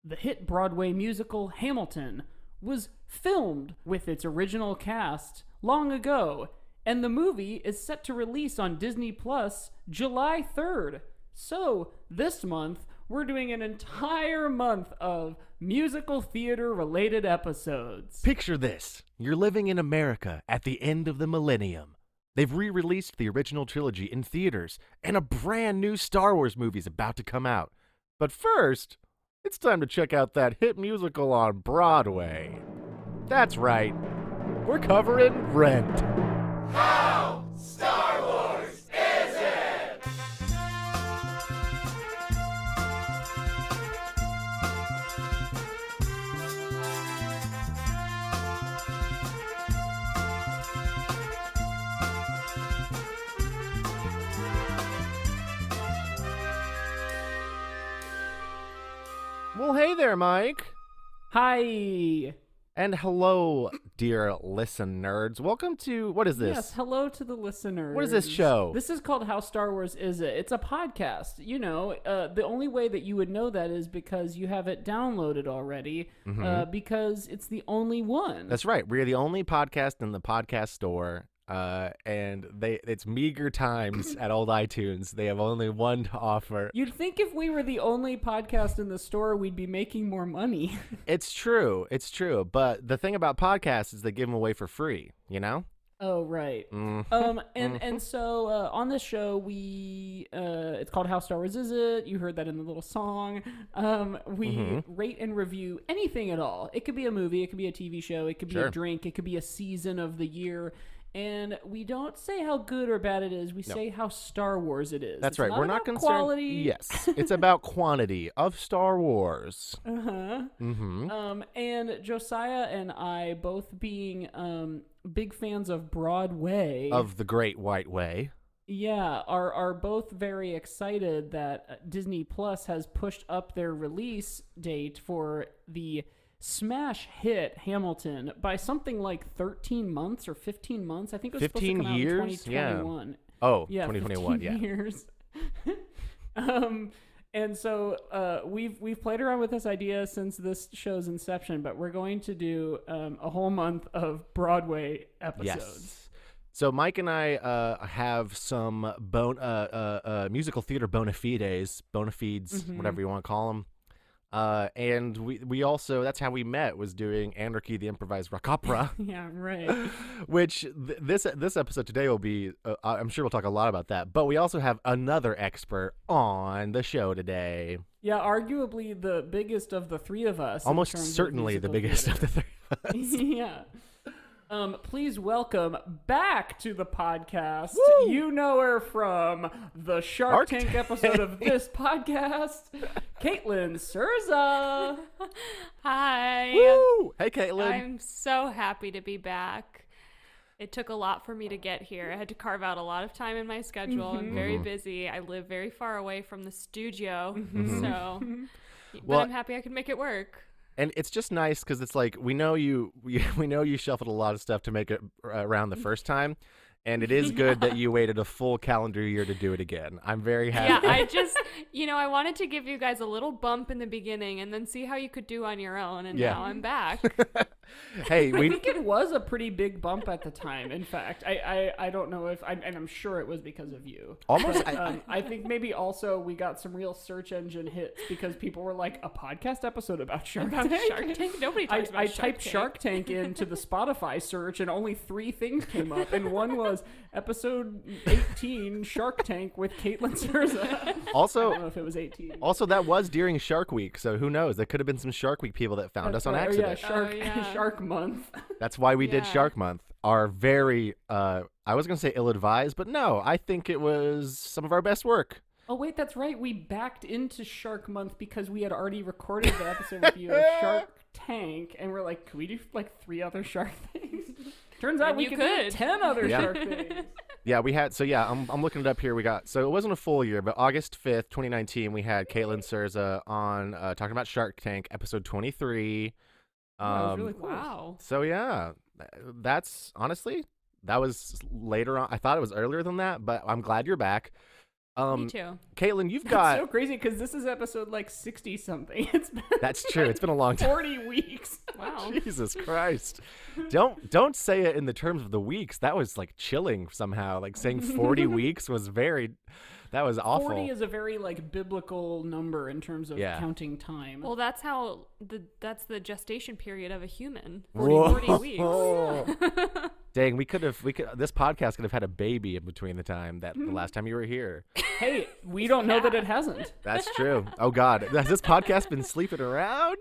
The hit Broadway musical Hamilton was filmed with its original cast long ago, and the movie is set to release on Disney Plus July 3rd. So, this month, we're doing an entire month of musical theater related episodes. Picture this. You're living in America at the end of the millennium. They've re-released the original trilogy in theaters, and a brand new Star Wars movie is about to come out. But first, it's time to check out that hit musical on Broadway. That's right. We're covering Rent. How Star Wars is it? Well, hey there, Mike. Hi. And hello, dear listeners. Welcome to, what is this? Yes, hello to the listeners. What is this show? This is called How Star Wars Is It? It's a podcast. You know, the only way that you would know that is because you have it downloaded already, because it's the only one. That's right. We're the only podcast in the podcast store, and it's meager times at old iTunes. They have only one to offer. You'd think if we were the only podcast in the store, we'd be making more money. It's true. It's true. But the thing about podcasts is they give them away for free, you know? Oh, right. And so on this show, we it's called How Star Wars Is It? You heard that in the little song. We rate and review anything at all. It could be a movie, it could be a TV show, it could be a drink, it could be a season of the year. And we don't say how good or bad it is. We say how Star Wars it is. That's it's right. We're not concerned. Quality. Yes, it's about quantity of Star Wars. And Josiah and I, both being big fans of Broadway, Of the Great White Way. yeah, are both very excited that Disney Plus has pushed up their release date for the smash hit Hamilton by something like 13 months or 15 months. I think it was 15 supposed to come years? out in 2021. Oh, Yeah, 2021, 15 yeah. years. And so we've played around with this idea since this show's inception, but we're going to do a whole month of Broadway episodes. Yes. So Mike and I have some musical theater bona fides, whatever you want to call them. And we also, that's how we met, was doing Anarchy the Improvised Rock Opera. Yeah, right. Which this episode today will be, I'm sure we'll talk a lot about that, but we also have another expert on the show today. Yeah, arguably the biggest of the three of us. Almost certainly the biggest of the three of us. Yeah. Please welcome back to the podcast. Woo! You know her from the Shark Tank episode of this podcast, Caitlyn Cerza. Hi. Woo! Hey, Caitlyn. I'm so happy to be back. It took a lot for me to get here. I had to carve out a lot of time in my schedule. I'm very busy. I live very far away from the studio, so but I'm happy I could make it work. And it's just nice because it's like we know you shuffled a lot of stuff to make it around the first time, and it is good that you waited a full calendar year to do it again. I'm very happy. Yeah, I just, I wanted to give you guys a little bump in the beginning and then see how you could do on your own, and now I'm back. Hey, I think it was a pretty big bump at the time. In fact, I don't know if, and I'm sure it was because of you. Almost. But, I think maybe also we got some real search engine hits because people were like, a podcast episode about Shark Tank? Shark Tank? Nobody talks about I Shark typed Tank. Shark Tank into the Spotify search and only 3 things came up. And one was episode 18, Shark Tank with Caitlyn Cerza. Also, I don't know if it was 18. Also, that was during Shark Week, so who knows? There could have been some Shark Week people that found us on accident. Shark Month. That's why we did Yeah. Shark Month. Our very, I was going to say ill-advised, but no, I think it was some of our best work. Oh, wait, that's right. We backed into Shark Month because we had already recorded the episode with you of Shark Tank, and we're like, could we do like 3 other Shark things? Turns out And we you could do could. 10 other Yeah. Shark things. Yeah, we had, so yeah, I'm looking it up here. So it wasn't a full year, but August 5th, 2019, we had Caitlyn Cerza on talking about Shark Tank, episode 23. That was really cool. Wow. So yeah, that's honestly, that was later on. I thought it was earlier than that, but I'm glad you're back. Me too. Caitlyn, you've That's got. so crazy because this is episode like 60 something. It's been That's true. It's been a long time. 40 weeks. Wow. Jesus Christ! Don't say it in the terms of the weeks. That was like chilling somehow. Like saying 40 weeks was very. That was awful. 40 is a very like biblical number in terms of counting time. Well, that's how that's the gestation period of a human. Whoa. 40 weeks. Dang, this podcast could have had a baby in between the time that the last time you were here. Hey, we don't know that it hasn't. That's true. Oh God, has this podcast been sleeping around?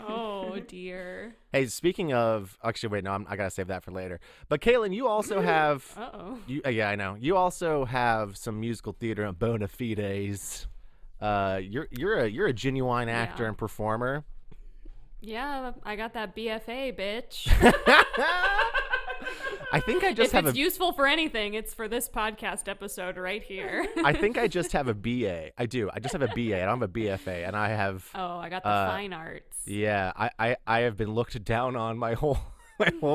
Oh dear. Hey, speaking of, actually, wait, no, I gotta save that for later. But Caitlyn, you also have, yeah, I know, you also have some musical theater bona fides. You're a genuine actor and performer. Yeah, I got that BFA, bitch. I think I just if it's useful for anything, it's for this podcast episode right here. I think I just have a BA. I do. I just have a BA. I don't have a BFA, and I have. Oh, I got the fine arts. Yeah, I have been looked down on my whole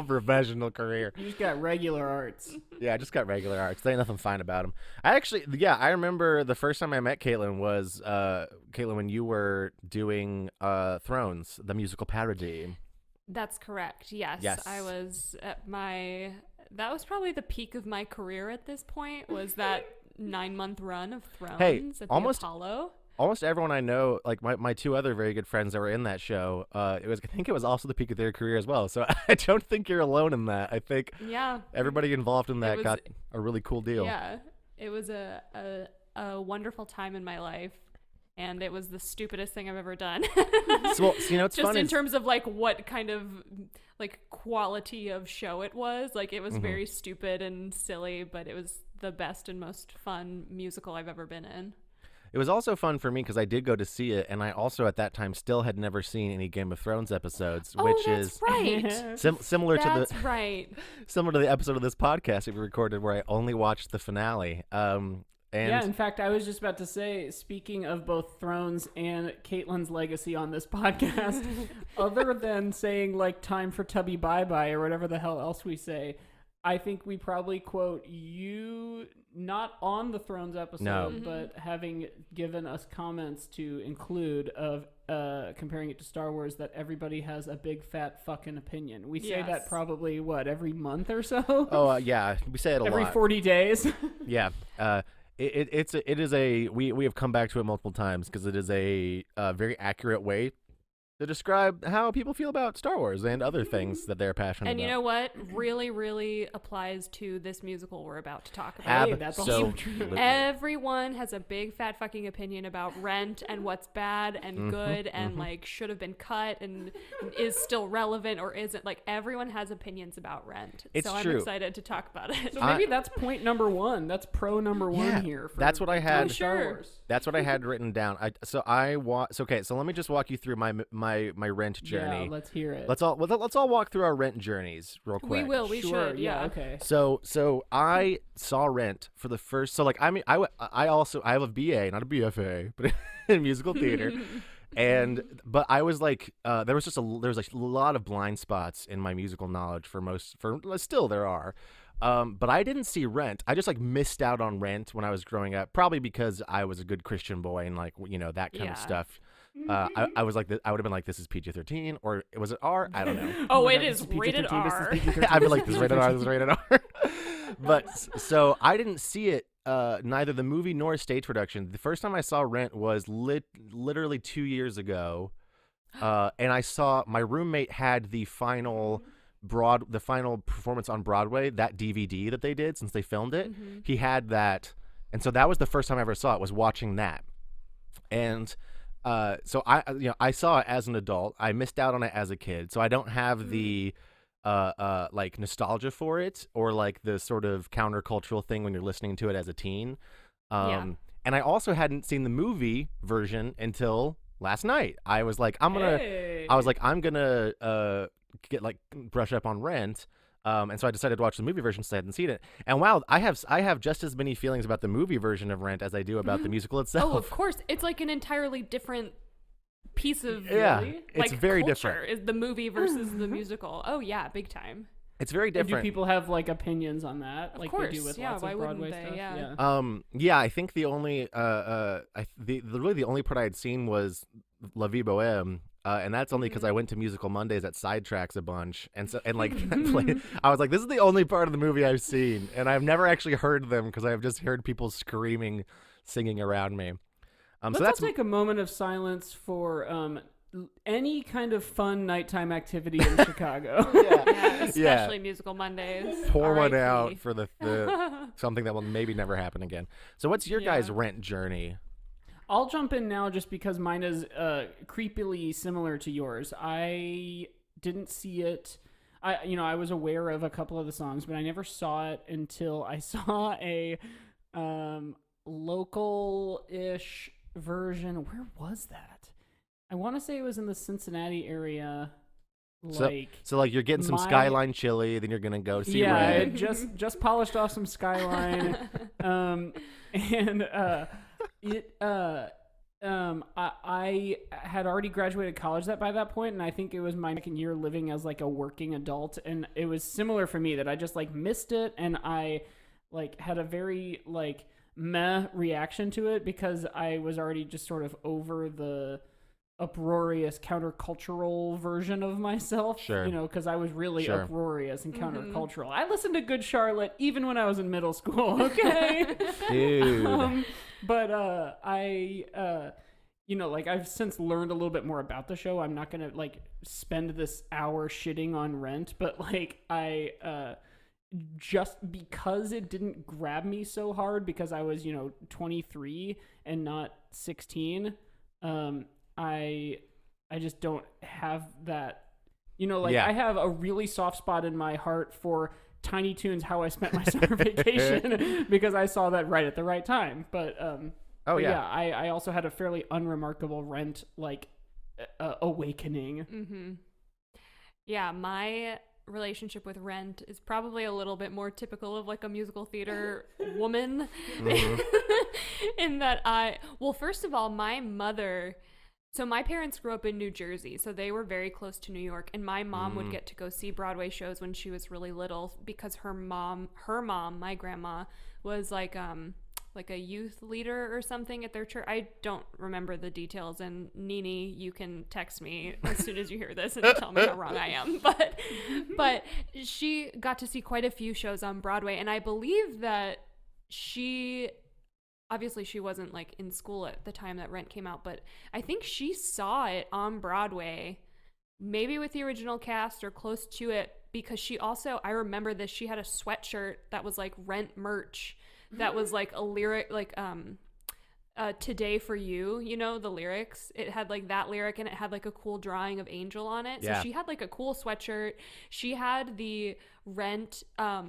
professional career. You just got regular arts. Yeah, I just got regular arts. There ain't nothing fine about them. I remember the first time I met Caitlyn was Caitlyn when you were doing Thrones, the musical parody. That's correct. Yes. I was at that was probably the peak of my career at this point, was that 9-month run of Thrones at the Apollo. Almost everyone I know, like my two other very good friends that were in that show, I think it was also the peak of their career as well. So I don't think you're alone in that. I think everybody involved in that got a really cool deal. Yeah, it was a wonderful time in my life. And it was the stupidest thing I've ever done. So it's just funny in terms of like what kind of like quality of show it was. Like it was very stupid and silly, but it was the best and most fun musical I've ever been in. It was also fun for me because I did go to see it, and I also at that time still had never seen any Game of Thrones episodes, which is right. Similar to the episode of this podcast that we recorded where I only watched the finale. Yeah, in fact, I was just about to say, speaking of both Thrones and Caitlyn's legacy on this podcast, other than saying, like, time for Tubby bye-bye or whatever the hell else we say, I think we probably quote you, not on the Thrones episode, but having given us comments to include of comparing it to Star Wars, that everybody has a big fat fucking opinion. We say that probably, every month or so? Oh, yeah, we say it a lot. Every 40 days? Yeah, we have come back to it multiple times because it is a very accurate way to describe how people feel about Star Wars and other things that they're passionate about. And you know what really, really applies to this musical we're about to talk about. Absolutely. Everyone has a big fat fucking opinion about Rent and what's bad and good and like should have been cut and is still relevant or isn't. Like everyone has opinions about Rent. It's so true. I'm excited to talk about it. So maybe that's point number one. That's pro number one here. That's what I had. Star Wars. That's what I had written down. So let me just walk you through my Rent journey. Yeah, let's hear it. Let's all walk through our Rent journeys real quick. We will. We should. Yeah. Okay. So I saw Rent for the first. So like I have a BA, not a BFA, but in musical theater. But I was like, there was a lot of blind spots in my musical knowledge still there are. But I didn't see Rent. I just like missed out on Rent when I was growing up, probably because I was a good Christian boy and like, that kind of stuff. I was like, I would have been like, this is PG-13, or was it R? I don't know. Oh, it is rated R. I'd be like, this is rated R, this is rated R. But so I didn't see it, neither the movie nor stage production. The first time I saw Rent was literally 2 years ago. And I saw my roommate had the final performance on Broadway, that DVD that they did since they filmed it. He had that, and so that was the first time I ever saw it, was watching that. And so I saw it as an adult. I missed out on it as a kid, so I don't have the like nostalgia for it, or like the sort of countercultural thing when you're listening to it as a teen. And I also hadn't seen the movie version until last night. I was like, I'm gonna get like brush up on Rent. And so I decided to watch the movie version since I hadn't seen it. And wow, I have just as many feelings about the movie version of Rent as I do about the musical itself. Oh, of course. It's like an entirely different piece of it's like very culture, different. is the movie versus the musical. Oh yeah, big time. It's very And different. do people have like opinions on that? Of like course, they do with yeah, lots why of wouldn't Broadway they? stuff. Yeah. Yeah, I think the only really the only part I had seen was La Vie Boheme, and that's only because I went to Musical Mondays at Sidetracks a bunch, and like I was like, this is the only part of the movie I've seen, and I've never actually heard them because I've just heard people screaming, singing around me. Let's all take a moment of silence for any kind of fun nighttime activity in Chicago. Yeah, especially Musical Mondays. Pour one R.I.P. out for the something that will maybe never happen again. So what's your guys' Rent journey? I'll jump in now just because mine is creepily similar to yours. I didn't see it. I was aware of a couple of the songs, but I never saw it until I saw a local-ish version. Where was that? I want to say it was in the Cincinnati area. So like you're getting some Skyline chili, then you're gonna go see Red. Yeah, just polished off some Skyline, I had already graduated college by that point, and I think it was my second year living as like a working adult, and it was similar for me that I just like missed it, and I like had a very like meh reaction to it because I was already just sort of over the uproarious countercultural version of myself. Sure. Because I was really uproarious and countercultural. I listened to Good Charlotte even when I was in middle school, okay? Dude. But I've since learned a little bit more about the show. I'm not going to like spend this hour shitting on Rent, but like I just because it didn't grab me so hard because I was, 23 and not 16, I just don't have that, I have a really soft spot in my heart for Tiny Toons, How I Spent My Summer Vacation, because I saw that right at the right time. But, I also had a fairly unremarkable Rent, awakening. Mm-hmm. Yeah, my relationship with Rent is probably a little bit more typical of like a musical theater woman, in that first of all, my mother... So my parents grew up in New Jersey, so they were very close to New York, and my mom would get to go see Broadway shows when she was really little because her mom, my grandma, was like a youth leader or something at their church. I don't remember the details, and Nini, you can text me as soon as you hear this and tell me how wrong I am. But she got to see quite a few shows on Broadway, and I believe that obviously she wasn't like in school at the time that Rent came out, but I think she saw it on Broadway, maybe with the original cast or close to it, because I remember this, she had a sweatshirt that was like Rent merch that was like a lyric, like Today for You, the lyrics. It had like that lyric, and it had like a cool drawing of Angel on it. So she had like a cool sweatshirt. She had the Rent, I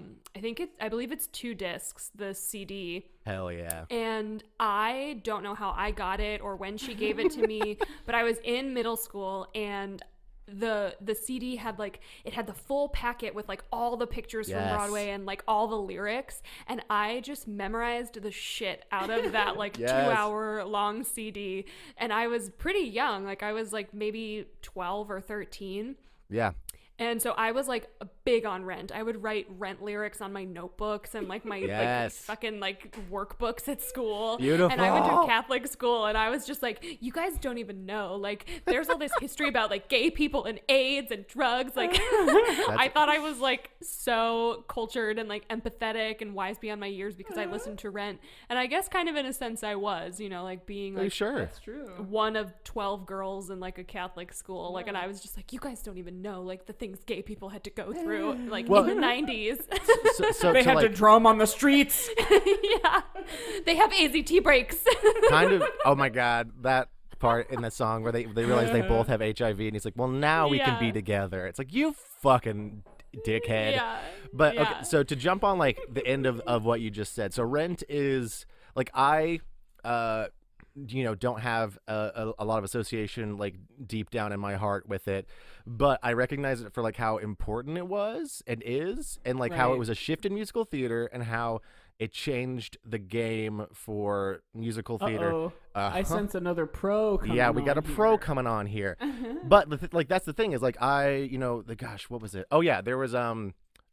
believe it's 2 discs, the CD. Hell yeah. And I don't know how I got it or when she gave it to me, but I was in middle school, and the CD had the full packet with like all the pictures from Broadway and like all the lyrics, and I just memorized the shit out of that 2-hour long CD, and I was pretty young, like I was like maybe 12 or 13. Yeah. And so I was like big on Rent. I would write Rent lyrics on my notebooks and like my like fucking like workbooks at school. Beautiful. And I went to Catholic school, and I was just like, you guys don't even know. Like there's all this history about like gay people and AIDS and drugs. Like I thought I was like so cultured and like empathetic and wise beyond my years because I listened to Rent. And I guess kind of in a sense I was, like being like That's true. one of 12 girls in like a Catholic school. Like, and I was just like, you guys don't even know like the things gay people had to go through in the 90s. So they had to drum on the streets. Yeah, they have AZT breaks. Kind of. Oh my God, that part in the song where they realize they both have HIV, and he's like, well, now we can be together. It's like, you fucking dickhead. Yeah. But okay, so to jump on like the end of what you just said, so Rent is like, I don't have a lot of association like deep down in my heart with it, but I recognize it for like how important it was and is, and like how it was a shift in musical theater and how it changed the game for musical theater. I sense another pro coming on. Yeah, we got a pro coming on here. But that's the thing is like what was it? Oh yeah, there was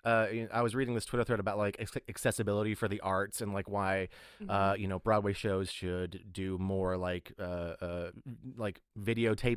I was reading this Twitter thread about like accessibility for the arts and like why Broadway shows should do more like videotape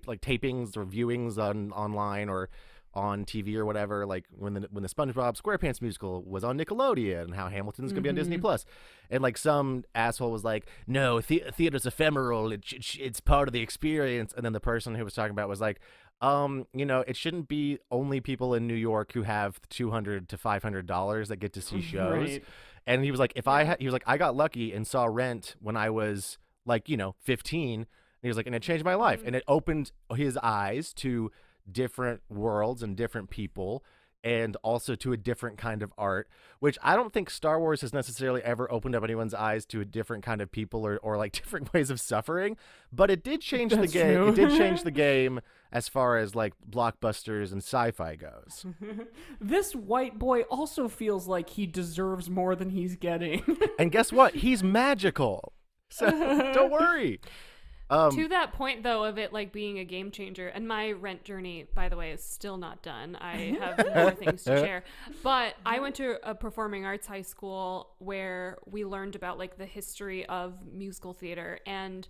like tapings or viewings online or on TV or whatever, like when the SpongeBob SquarePants musical was on Nickelodeon and how Hamilton's gonna be on Disney Plus, and like some asshole was like, no, theater's ephemeral, it's part of the experience, and then the person who was talking about was like, it shouldn't be only people in New York who have $200 to $500 that get to see shows. Right. And he was like, I got lucky and saw Rent when I was like 15, and he was like, and it changed my life, and it opened his eyes to different worlds and different people, and also to a different kind of art, which I don't think Star Wars has necessarily ever opened up anyone's eyes to a different kind of people or like different ways of suffering, but it did change the game. True. It did change the game as far as like blockbusters and sci-fi goes. This white boy also feels like he deserves more than he's getting. And guess what? He's magical. So don't worry. To that point, though, of it like being a game changer, and my Rent journey, by the way, is still not done. I have more things to share. But I went to a performing arts high school where we learned about like the history of musical theater, and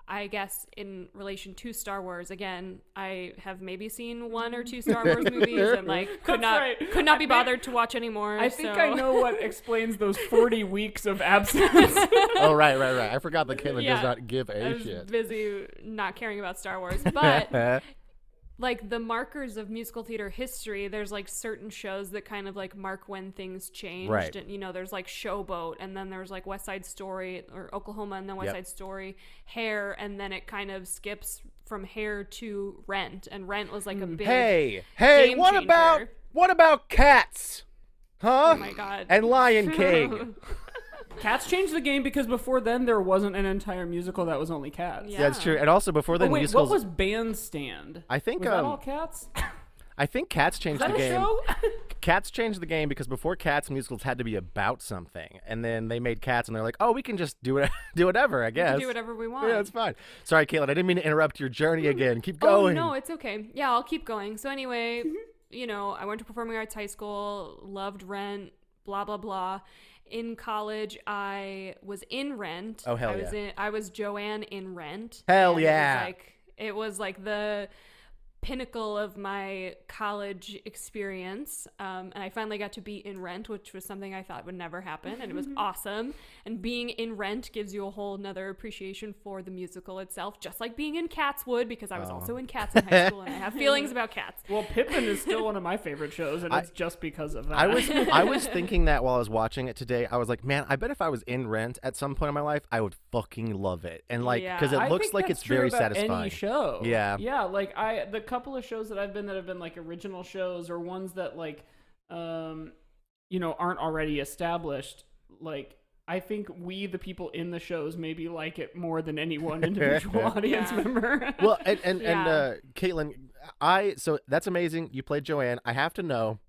I guess in relation to Star Wars, again, I have maybe seen 1 or 2 Star Wars movies and like could not be bothered to watch anymore. I think I know what explains those 40 weeks of absence. Oh, right. I forgot that Caitlyn does not give I a was shit. busy not caring about Star Wars, but like the markers of musical theater history, there's like certain shows that kind of like mark when things changed. Right. And there's like Showboat, and then there's like West Side Story or Oklahoma, and then West Side Story, Hair, and then it kind of skips from Hair to Rent, and Rent was like a big Hey, game what changer. about Cats? Huh? Oh my God. And Lion King. Cats changed the game because before then there wasn't an entire musical that was only Cats. Yeah. That's true. And also before then, Oh, wait, musicals. what was Bandstand? I think Was that all Cats? I think Cats changed Is that the a game. show? Cats changed the game because before Cats, musicals had to be about something, and then they made Cats, and they're like, oh, we can just do whatever, I We guess. can do whatever we want. Yeah, it's fine. Sorry, Caitlyn, I didn't mean to interrupt your journey again. Keep Oh, going. no, it's okay. Yeah, I'll keep going. So anyway, I went to performing arts high school, loved Rent, blah, blah, blah. In college, I was in Rent. Oh, hell yeah. I was Joanne in Rent. Hell and yeah. It was like the pinnacle of my college experience, and I finally got to be in Rent, which was something I thought would never happen, and it was awesome. And being in Rent gives you a whole nother appreciation for the musical itself, just like being in Cats would, because I was also in Cats in high school, and I have feelings about Cats. Well, Pippin is still one of my favorite shows, and it's just because of that. I was thinking that while I was watching it today. I was like, man, I bet if I was in Rent at some point in my life, I would fucking love it. And like, because I it looks think like that's it's true very about satisfying. Any show. Yeah. Yeah, like the couple of shows that I've been like original shows or ones that like aren't already established, like I think we the people in the shows maybe like it more than any one individual audience member. Well, and Caitlyn, so that's amazing. You played Joanne. I have to know.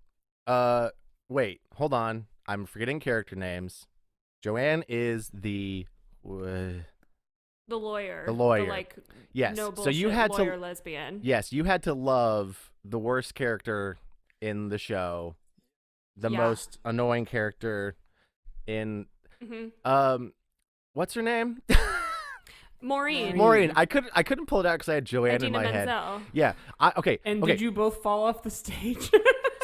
Wait, hold on. I'm forgetting character names. Joanne is the lawyer. The lawyer. The, like, yes. no bullshit So you had lawyer to lesbian. Yes, you had to love the worst character in the show, the most annoying character in what's her name? Maureen. I couldn't pull it out because I had Joanne in my head. Yeah. Okay. And did you both fall off the stage?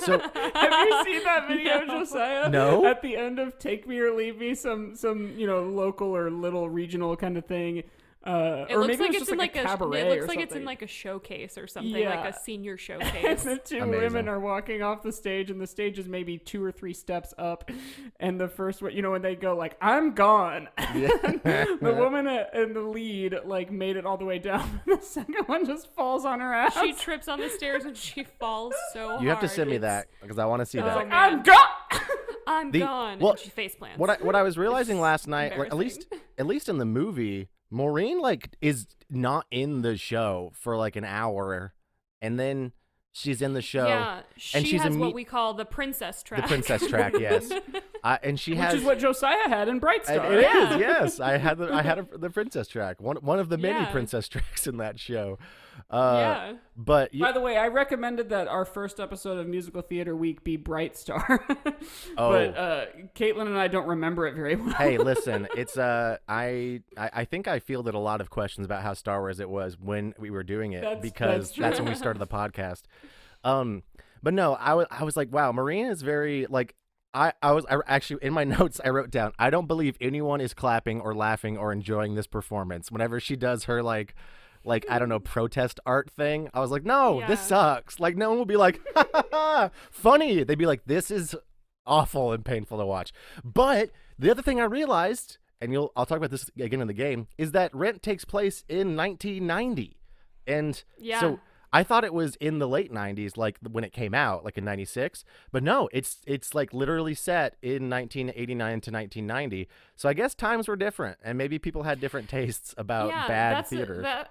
So have you seen that video, Josiah? No. At the end of Take Me or Leave Me, some local or little regional kind of thing. It or looks maybe like it's it's in like a cabaret it looks or like it's in something. like a showcase or something, Yeah. like a senior And showcase. the two Amazing. women are walking off the stage, and the stage is maybe 2 or 3 steps up. And the first one, when they go like, "I'm gone," the woman in the lead like made it all the way down. The second one just falls on her ass. She trips on the stairs and she falls so hard. you have to send me that because I want to see that. man. I'm gone. I'm gone. well, and she face plants. What I was realizing last night, like, embarrassing. at least in the movie, Maureen like is not in the show for like an hour, and then she's in the show. Yeah, and she she's has what we call the princess track. the princess track. Yes. And she Which has, is what Josiah had in Bright Star. It is, yes. I had the princess track, one of the many princess tracks in that show. But by the way, I recommended that our first episode of Musical Theater Week be Bright Star. But Caitlyn and I don't remember it very well. Hey, listen, it's I think I fielded a lot of questions about how Star Wars it was when we were doing it, because that's when we started the podcast. But no, I was like, wow, Marina is very like. I actually, in my notes, I wrote down, I don't believe anyone is clapping or laughing or enjoying this performance. Whenever she does her, like I don't know, protest art thing, I was like, no, this sucks. Like, no one will be like, ha, ha, ha, funny. They'd be like, this is awful and painful to watch. But the other thing I realized, and I'll talk about this again in the game, is that Rent takes place in 1990. And so I thought it was in the late 90s, like when it came out, like in 96. But no, it's like literally set in 1989 to 1990. So I guess times were different, and maybe people had different tastes about bad theater.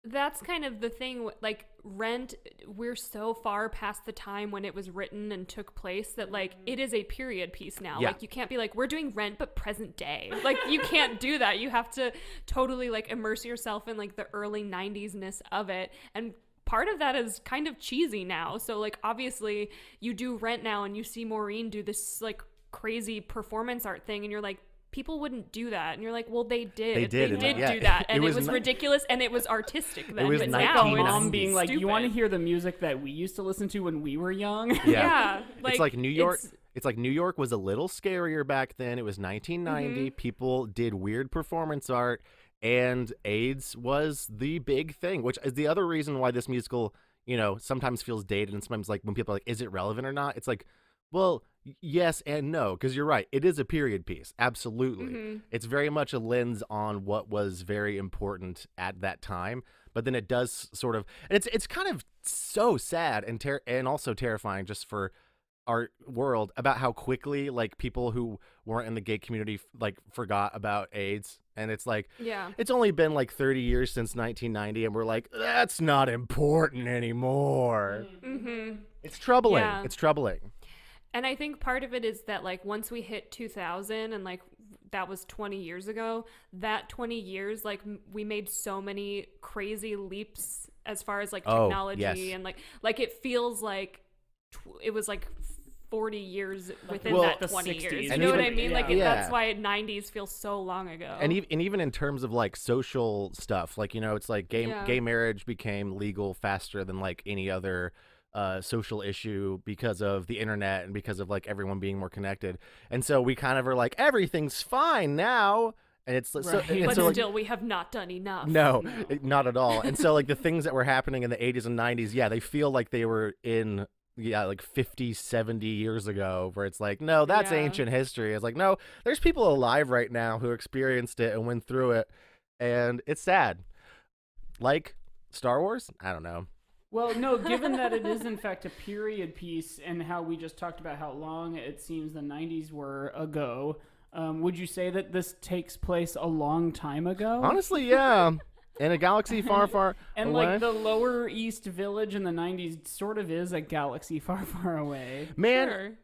That's kind of the thing. Like Rent, we're so far past the time when it was written and took place that like it is a period piece now. Like you can't be like, we're doing Rent but present day. Like you can't do that. You have to totally like immerse yourself in like the early 90s-ness of it. And part of that is kind of cheesy now. So like obviously you do Rent now and you see Maureen do this like crazy performance art thing and you're like, people wouldn't do that. And you're like, well, they did. They did do that. And it was ridiculous and it was artistic then. It was but now it's mom being like, stupid. you want to hear the music that we used to listen to when we were young? Yeah. It's like New York. It's like New York was a little scarier back then. It was 1990. People did weird performance art, and AIDS was the big thing, which is the other reason why this musical, you know, sometimes feels dated, and sometimes like when people are like, is it relevant or not? It's like, well, yes and no, because you're right. It is a period piece. Absolutely. It's very much a lens on what was very important at that time. But then it does sort of, and it's kind of so sad and also terrifying just for our world about how quickly like people who weren't in the gay community like forgot about AIDS. And it's like, it's only been like 30 years since 1990, and we're like, that's not important anymore. It's troubling. Yeah. It's troubling. And I think part of it is that like once we hit 2000 and like that was 20 years ago, that 20 years, like we made so many crazy leaps as far as like technology and like it feels like it was like 40 years within that 20 years. You know what I mean? Like that's why 90s feels so long ago. And even in terms of like social stuff, like, you know, it's like gay marriage became legal faster than like any other social issue because of the internet and because of like everyone being more connected. And so we kind of are like, everything's fine now. And it's but so, still we have not done enough. No, not at all. And so like the things that were happening in the 80s and 90s, they feel like they were in like 50, 70 years ago, where it's like, no, that's ancient history. It's like, no, there's people alive right now who experienced it and went through it. And it's sad. Like Star Wars? I don't know. Well, no, given that it is, in fact, a period piece and how we just talked about how long it seems the 90s were ago, would you say that this takes place a long time ago? Honestly, yeah. In a galaxy far, far and away. Like the Lower East Village in the 90s sort of is a galaxy far, far away. Man,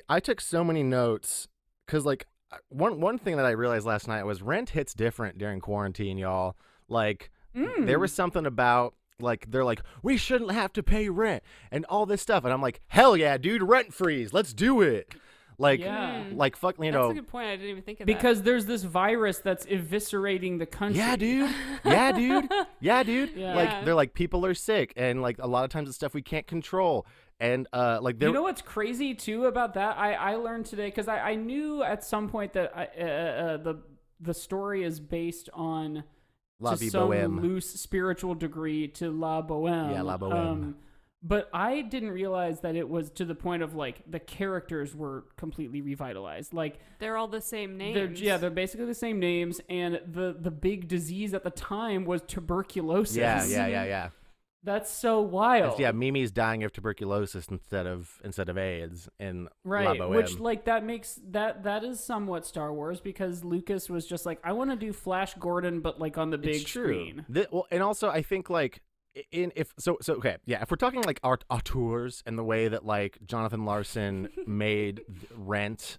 I took so many notes because like one thing that I realized last night was rent hits different during quarantine, y'all. Like there was something about like they're like, we shouldn't have to pay rent and all this stuff, and I'm like, hell yeah, dude, rent freeze, let's do it. Like, like fuck, you know. That's a good point. I didn't even think of because there's this virus that's eviscerating the country. Yeah, dude. Like they're like, people are sick, and like a lot of times it's stuff we can't control. And like, you know what's crazy too about that? I learned today because I knew at some point that the story is based on Vie some Boheme. loose spiritual degree to La Boheme. Yeah, La Boheme. But I didn't realize that it was to the point of like the characters were completely revitalized. Like they're all the same names. They're basically the same names, and the big disease at the time was tuberculosis. Yeah. That's so wild. Mimi's dying of tuberculosis instead of AIDS in right, La Boheme. which like that makes that is somewhat Star Wars because Lucas was just like, I want to do Flash Gordon, but like on the big screen. And also I think like if we're talking like auteurs and the way that like Jonathan Larson made Rent,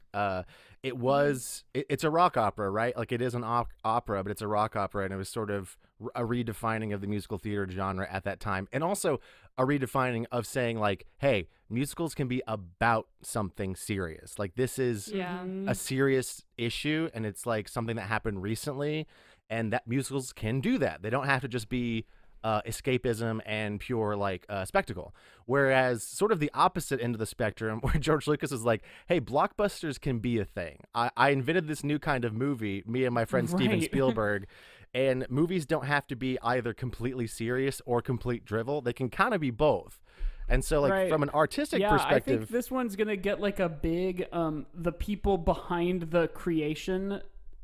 it's a rock opera, right? Like it is an opera, but it's a rock opera, and it was sort of a redefining of the musical theater genre at that time, and also a redefining of saying like, hey, musicals can be about something serious. Like this is a serious issue, and it's like something that happened recently, and that musicals can do that. They don't have to just be escapism and pure like spectacle. Whereas sort of the opposite end of the spectrum, where George Lucas is like, hey, blockbusters can be a thing. I invented this new kind of movie, me and my friend Steven Spielberg, and movies don't have to be either completely serious or complete drivel. They can kind of be both. And so like from an artistic perspective, I think this one's gonna get like a big the people behind the creation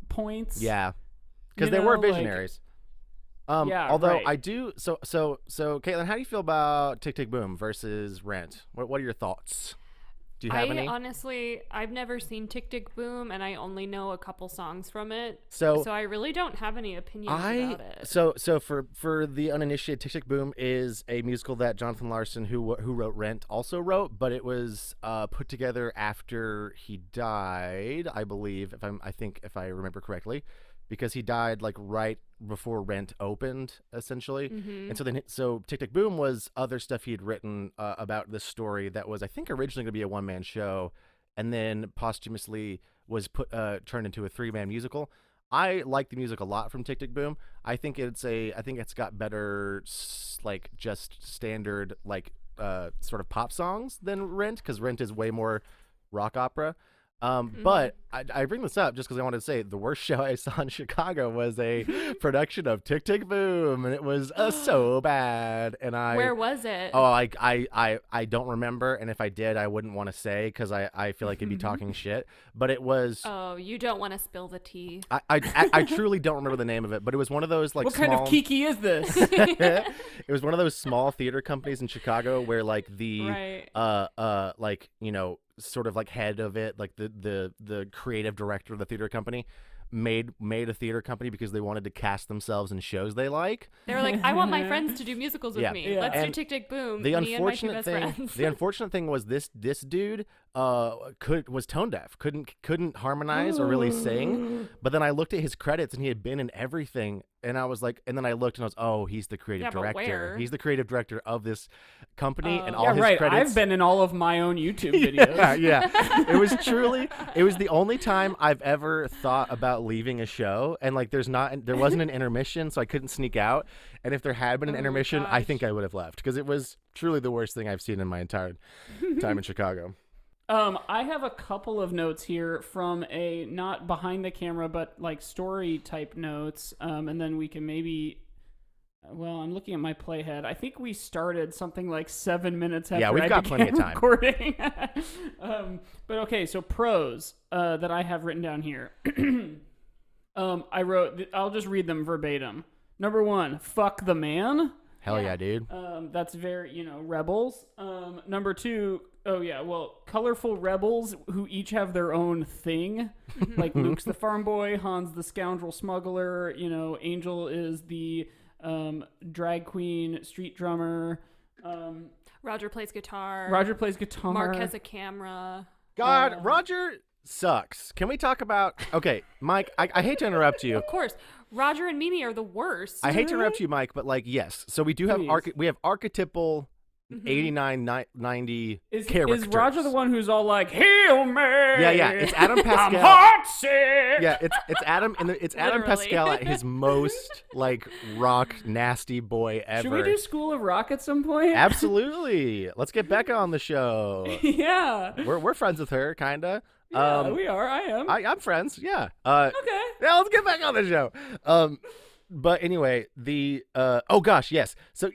points. Yeah, because they were visionaries. Although I do, so Caitlyn, how do you feel about Tick, Tick, Boom versus Rent? What are your thoughts? Do you have any? Honestly, I've never seen Tick, Tick, Boom, and I only know a couple songs from it. So I really don't have any opinions about it. So for the uninitiated, Tick, Tick, Boom is a musical that Jonathan Larson, who wrote Rent, also wrote, but it was put together after he died, I believe, if I remember correctly. Because he died like right before Rent opened, essentially, and so Tick, Tick, Boom was other stuff he had written about this story that was, I think, originally going to be a one-man show, and then posthumously was turned into a three-man musical. I like the music a lot from Tick, Tick, Boom. I think it's got better like just standard like sort of pop songs than Rent, because Rent is way more rock opera. But I bring this up just because I wanted to say the worst show I saw in Chicago was a production of Tick, Tick, Boom, and it was so bad. And Where was it? Oh, I don't remember, and if I did, I wouldn't want to say because I feel like it'd be talking shit. But it was. Oh, you don't want to spill the tea. I truly don't remember the name of it, but it was one of those like. What kind of kiki is this? It was one of those small theater companies in Chicago where like the like sort of like head of it, like the creative director of the theater company made a theater company because they wanted to cast themselves in shows they like. They were like, I want my friends to do musicals with me. Let's do Tick, Tick, Boom. The me and my two best friends. The unfortunate thing was this dude was tone deaf, couldn't harmonize or really sing. But then I looked at his credits and he had been in everything, and I was like, and then I looked and I was, he's the creative director. Where? He's the creative director of this company, and all his credits. I've been in all of my own YouTube videos. Yeah. It was the only time I've ever thought about leaving a show, and like there wasn't an intermission, so I couldn't sneak out. And if there had been an intermission, I think I would have left because it was truly the worst thing I've seen in my entire time in Chicago. I have a couple of notes here from a not behind the camera, but like story type notes. And then we can maybe, I'm looking at my playhead. I think we started something like 7 minutes after we've got plenty of time. Recording. But okay, so pros that I have written down here. I'll just read them verbatim. Number 1, fuck the man. Hell yeah, dude. That's very, rebels. Number 2, colorful rebels who each have their own thing. Like Luke's the farm boy, Han's the scoundrel smuggler, Angel is the drag queen, street drummer. Roger plays guitar. Mark has a camera. God, Roger sucks. Can we talk about... Okay, Mike, I hate to interrupt you. Of course. Roger and Mimi are the worst. I hate to interrupt you, Mike, but like, yes. So we do have archetypal 89, 90 characters. Is Roger the one who's all like, "Hail Mary"? Yeah. It's Adam Pascal. I'm hot sick. Yeah, it's Adam, and it's Adam Pascal at his most like rock nasty boy ever. Should we do School of Rock at some point? Absolutely. Let's get Becca on the show. Yeah. We're friends with her, kinda. Yeah, we are. I am. I'm friends. Yeah. Okay. Yeah, let's get back on the show. But anyway, oh gosh, yes. So,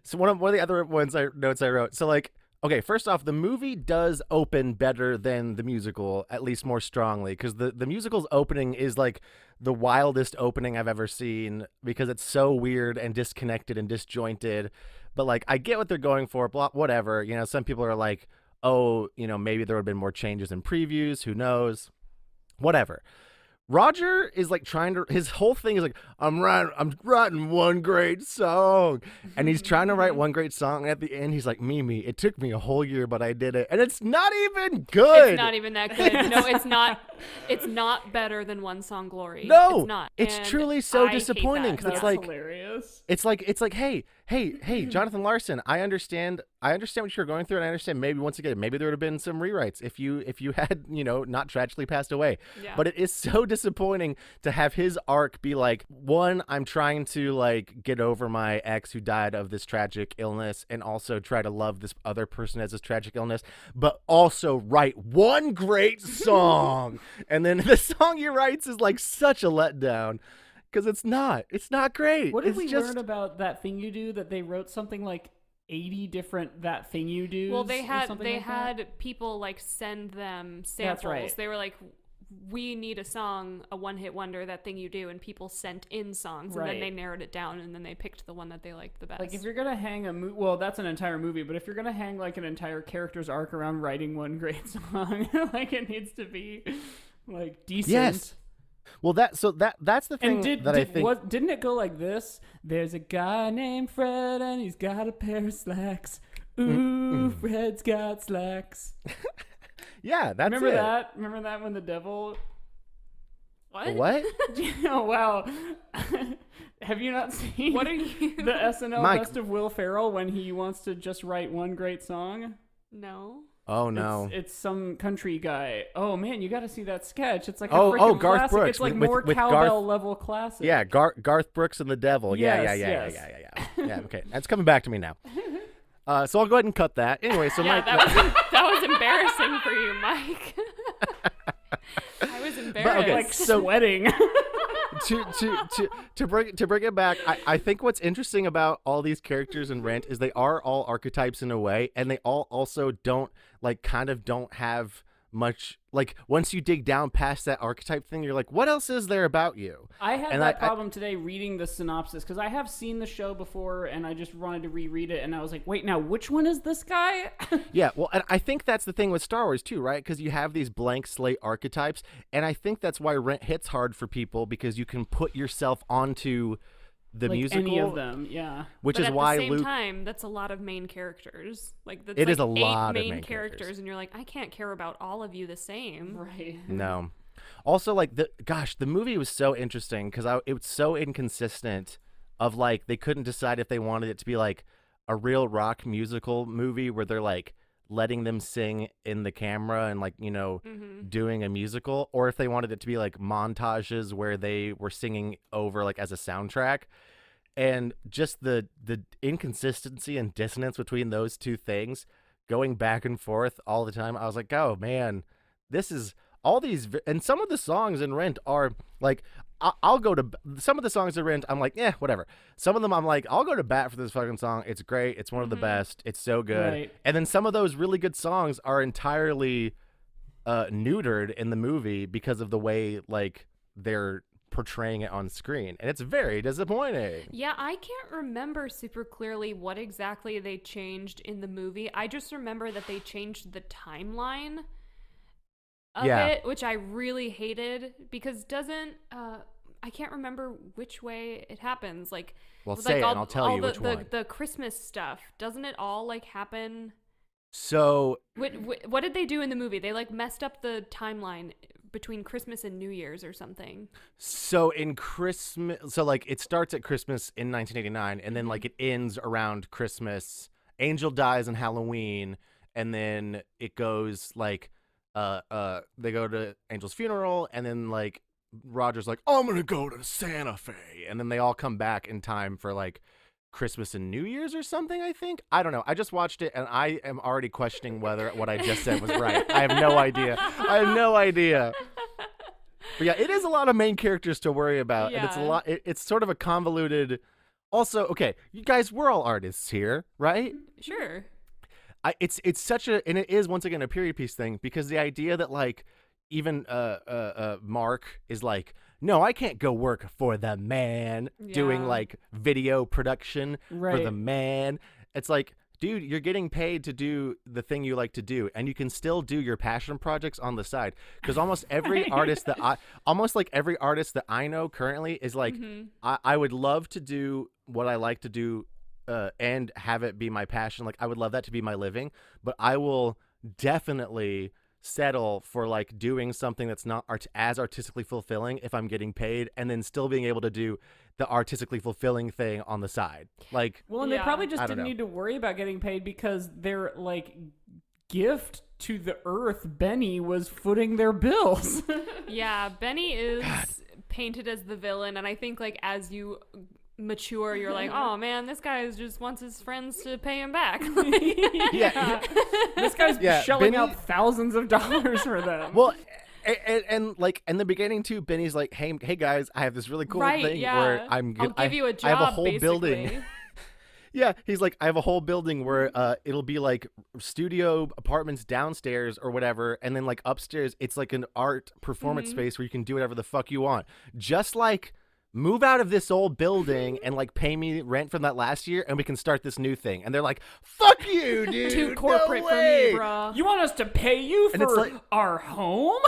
so one of the other notes I wrote. So like, okay, first off, the movie does open better than the musical, at least more strongly, because the musical's opening is like the wildest opening I've ever seen because it's so weird and disconnected and disjointed. But like, I get what they're going for. Blah, whatever. Some people are like, oh, maybe there would have been more changes in previews. Who knows? Whatever. Roger is like trying to, his whole thing is like, I'm writing one great song. And he's trying to write one great song. And at the end, he's like, Mimi, it took me a whole year, but I did it. And it's not even good. It's not even that good. No, it's not. It's not better than One Song Glory. No, it's not. It's And truly so I hate disappointing that. because it's That's like, hilarious. it's like, hey, Jonathan Larson, I understand what you're going through, and I understand maybe once again, maybe there would have been some rewrites if you had, not tragically passed away. Yeah. But it is so disappointing to have his arc be like, one, I'm trying to like get over my ex who died of this tragic illness and also try to love this other person as this tragic illness, but also write one great song. And then the song he writes is like such a letdown. Because it's not great. What did it's we just... learn about That Thing You Do? That they wrote something like 80 different That Thing You Do. Well, they had people like send them samples. That's right. They were like, we need a song, a one-hit wonder, That Thing You Do, and people sent in songs, and then they narrowed it down, and then they picked the one that they liked the best. Like if you're gonna hang well, that's an entire movie. But if you're gonna hang like an entire character's arc around writing one great song, like it needs to be like decent. Yes. Well, that's the thing I think. Didn't it go like this? There's a guy named Fred, and he's got a pair of slacks. Ooh, Fred's got slacks. Yeah, that's Remember it. that? Remember that when the devil... What? Oh, wow. Have you not seen What are you? the SNL Mike. Best of Will Ferrell when he wants to just write one great song? No. Oh, no. It's some country guy. Oh, man, you got to see that sketch. It's like a Oh, freaking Garth classic. Brooks It's like with more Garth- cowbell level classic. Yeah, Garth Brooks and the Devil. Yeah. Yeah, okay. That's coming back to me now. So I'll go ahead and cut that. Anyway, so Yeah, Mike... that was embarrassing for you, Mike. I was embarrassed. okay, Like sweating. to bring it back, I think what's interesting about all these characters in Rent is they are all archetypes in a way, and they all also don't have much, like, once you dig down past that archetype thing, you're like, what else is there about you? I had that problem today reading the synopsis because I have seen the show before and I just wanted to reread it and I was like, wait, now which one is this guy? Yeah, well, and I think that's the thing with Star Wars too, right? Because you have these blank slate archetypes, and I think that's why Rent hits hard for people, because you can put yourself onto the like musical, any of them, yeah. which but is at why the same Luke. time, that's a lot of main characters. Like that's It like is a lot of eight main main characters. characters, and you're like, I can't care about all of you the same. Right. No. Also, like, the movie was so interesting because it was so inconsistent of, like, they couldn't decide if they wanted it to be, like, a real rock musical movie where they're, like, letting them sing in the camera and, like, doing a musical, or if they wanted it to be, like, montages where they were singing over, like, as a soundtrack. And just the inconsistency and dissonance between those two things going back and forth all the time, I was like, oh, man, this is... all these, and some of the songs in Rent are like, I'll go to some of the songs in Rent. I'm like, whatever. Some of them I'm like, I'll go to bat for this fucking song. It's great. It's one of the best. It's so good. Right. And then some of those really good songs are entirely neutered in the movie because of the way, like, they're portraying it on screen, and it's very disappointing. Yeah, I can't remember super clearly what exactly they changed in the movie. I just remember that they changed the timeline of it, which I really hated, because I can't remember which way it happens. Like, Well, like say it, all, and I'll tell all you the, which one. the Christmas stuff, doesn't it all like happen? So What did they do in the movie? They like messed up the timeline between Christmas and New Year's or something. So in Christmas, so like it starts at Christmas in 1989, and then like it ends around Christmas. Angel dies on Halloween, and then it goes like they go to Angel's funeral, and then like Roger's like, I'm gonna go to Santa Fe, and then they all come back in time for like Christmas and New Year's or something, I think. I don't know. I just watched it, and I am already questioning whether what I just said was right. I have no idea. But yeah, it is a lot of main characters to worry about, and it's a lot. It's sort of a convoluted. Also, okay, you guys, we're all artists here, right? Sure. It's such a, and it is once again a period piece thing, because the idea that like even Mark is like, no, I can't go work for the man doing like video production for the man. It's like, dude, you're getting paid to do the thing you like to do, and you can still do your passion projects on the side. Because almost every artist that I know currently is like, I would love to do what I like to do, and have it be my passion. Like, I would love that to be my living, but I will definitely settle for like doing something that's not as artistically fulfilling if I'm getting paid, and then still being able to do the artistically fulfilling thing on the side. Like, well, and they probably just didn't need to worry about getting paid because their like gift to the earth, Benny, was footing their bills. Yeah, Benny is painted as the villain, and I think like as you mature, you're like, oh man, this guy just wants his friends to pay him back. This guy's shelling out thousands of dollars for them. Well, and like in the beginning too, Benny's like, hey guys, I have this really cool thing where I'll give you a job. I have a whole basically. building. Yeah, he's like, I have a whole building where it'll be like studio apartments downstairs or whatever, and then like upstairs it's like an art performance space where you can do whatever the fuck you want. Just like, move out of this old building and like pay me rent from that last year, and we can start this new thing. And they're like, fuck you, dude. Too corporate for me, bro. You want us to pay you for our home?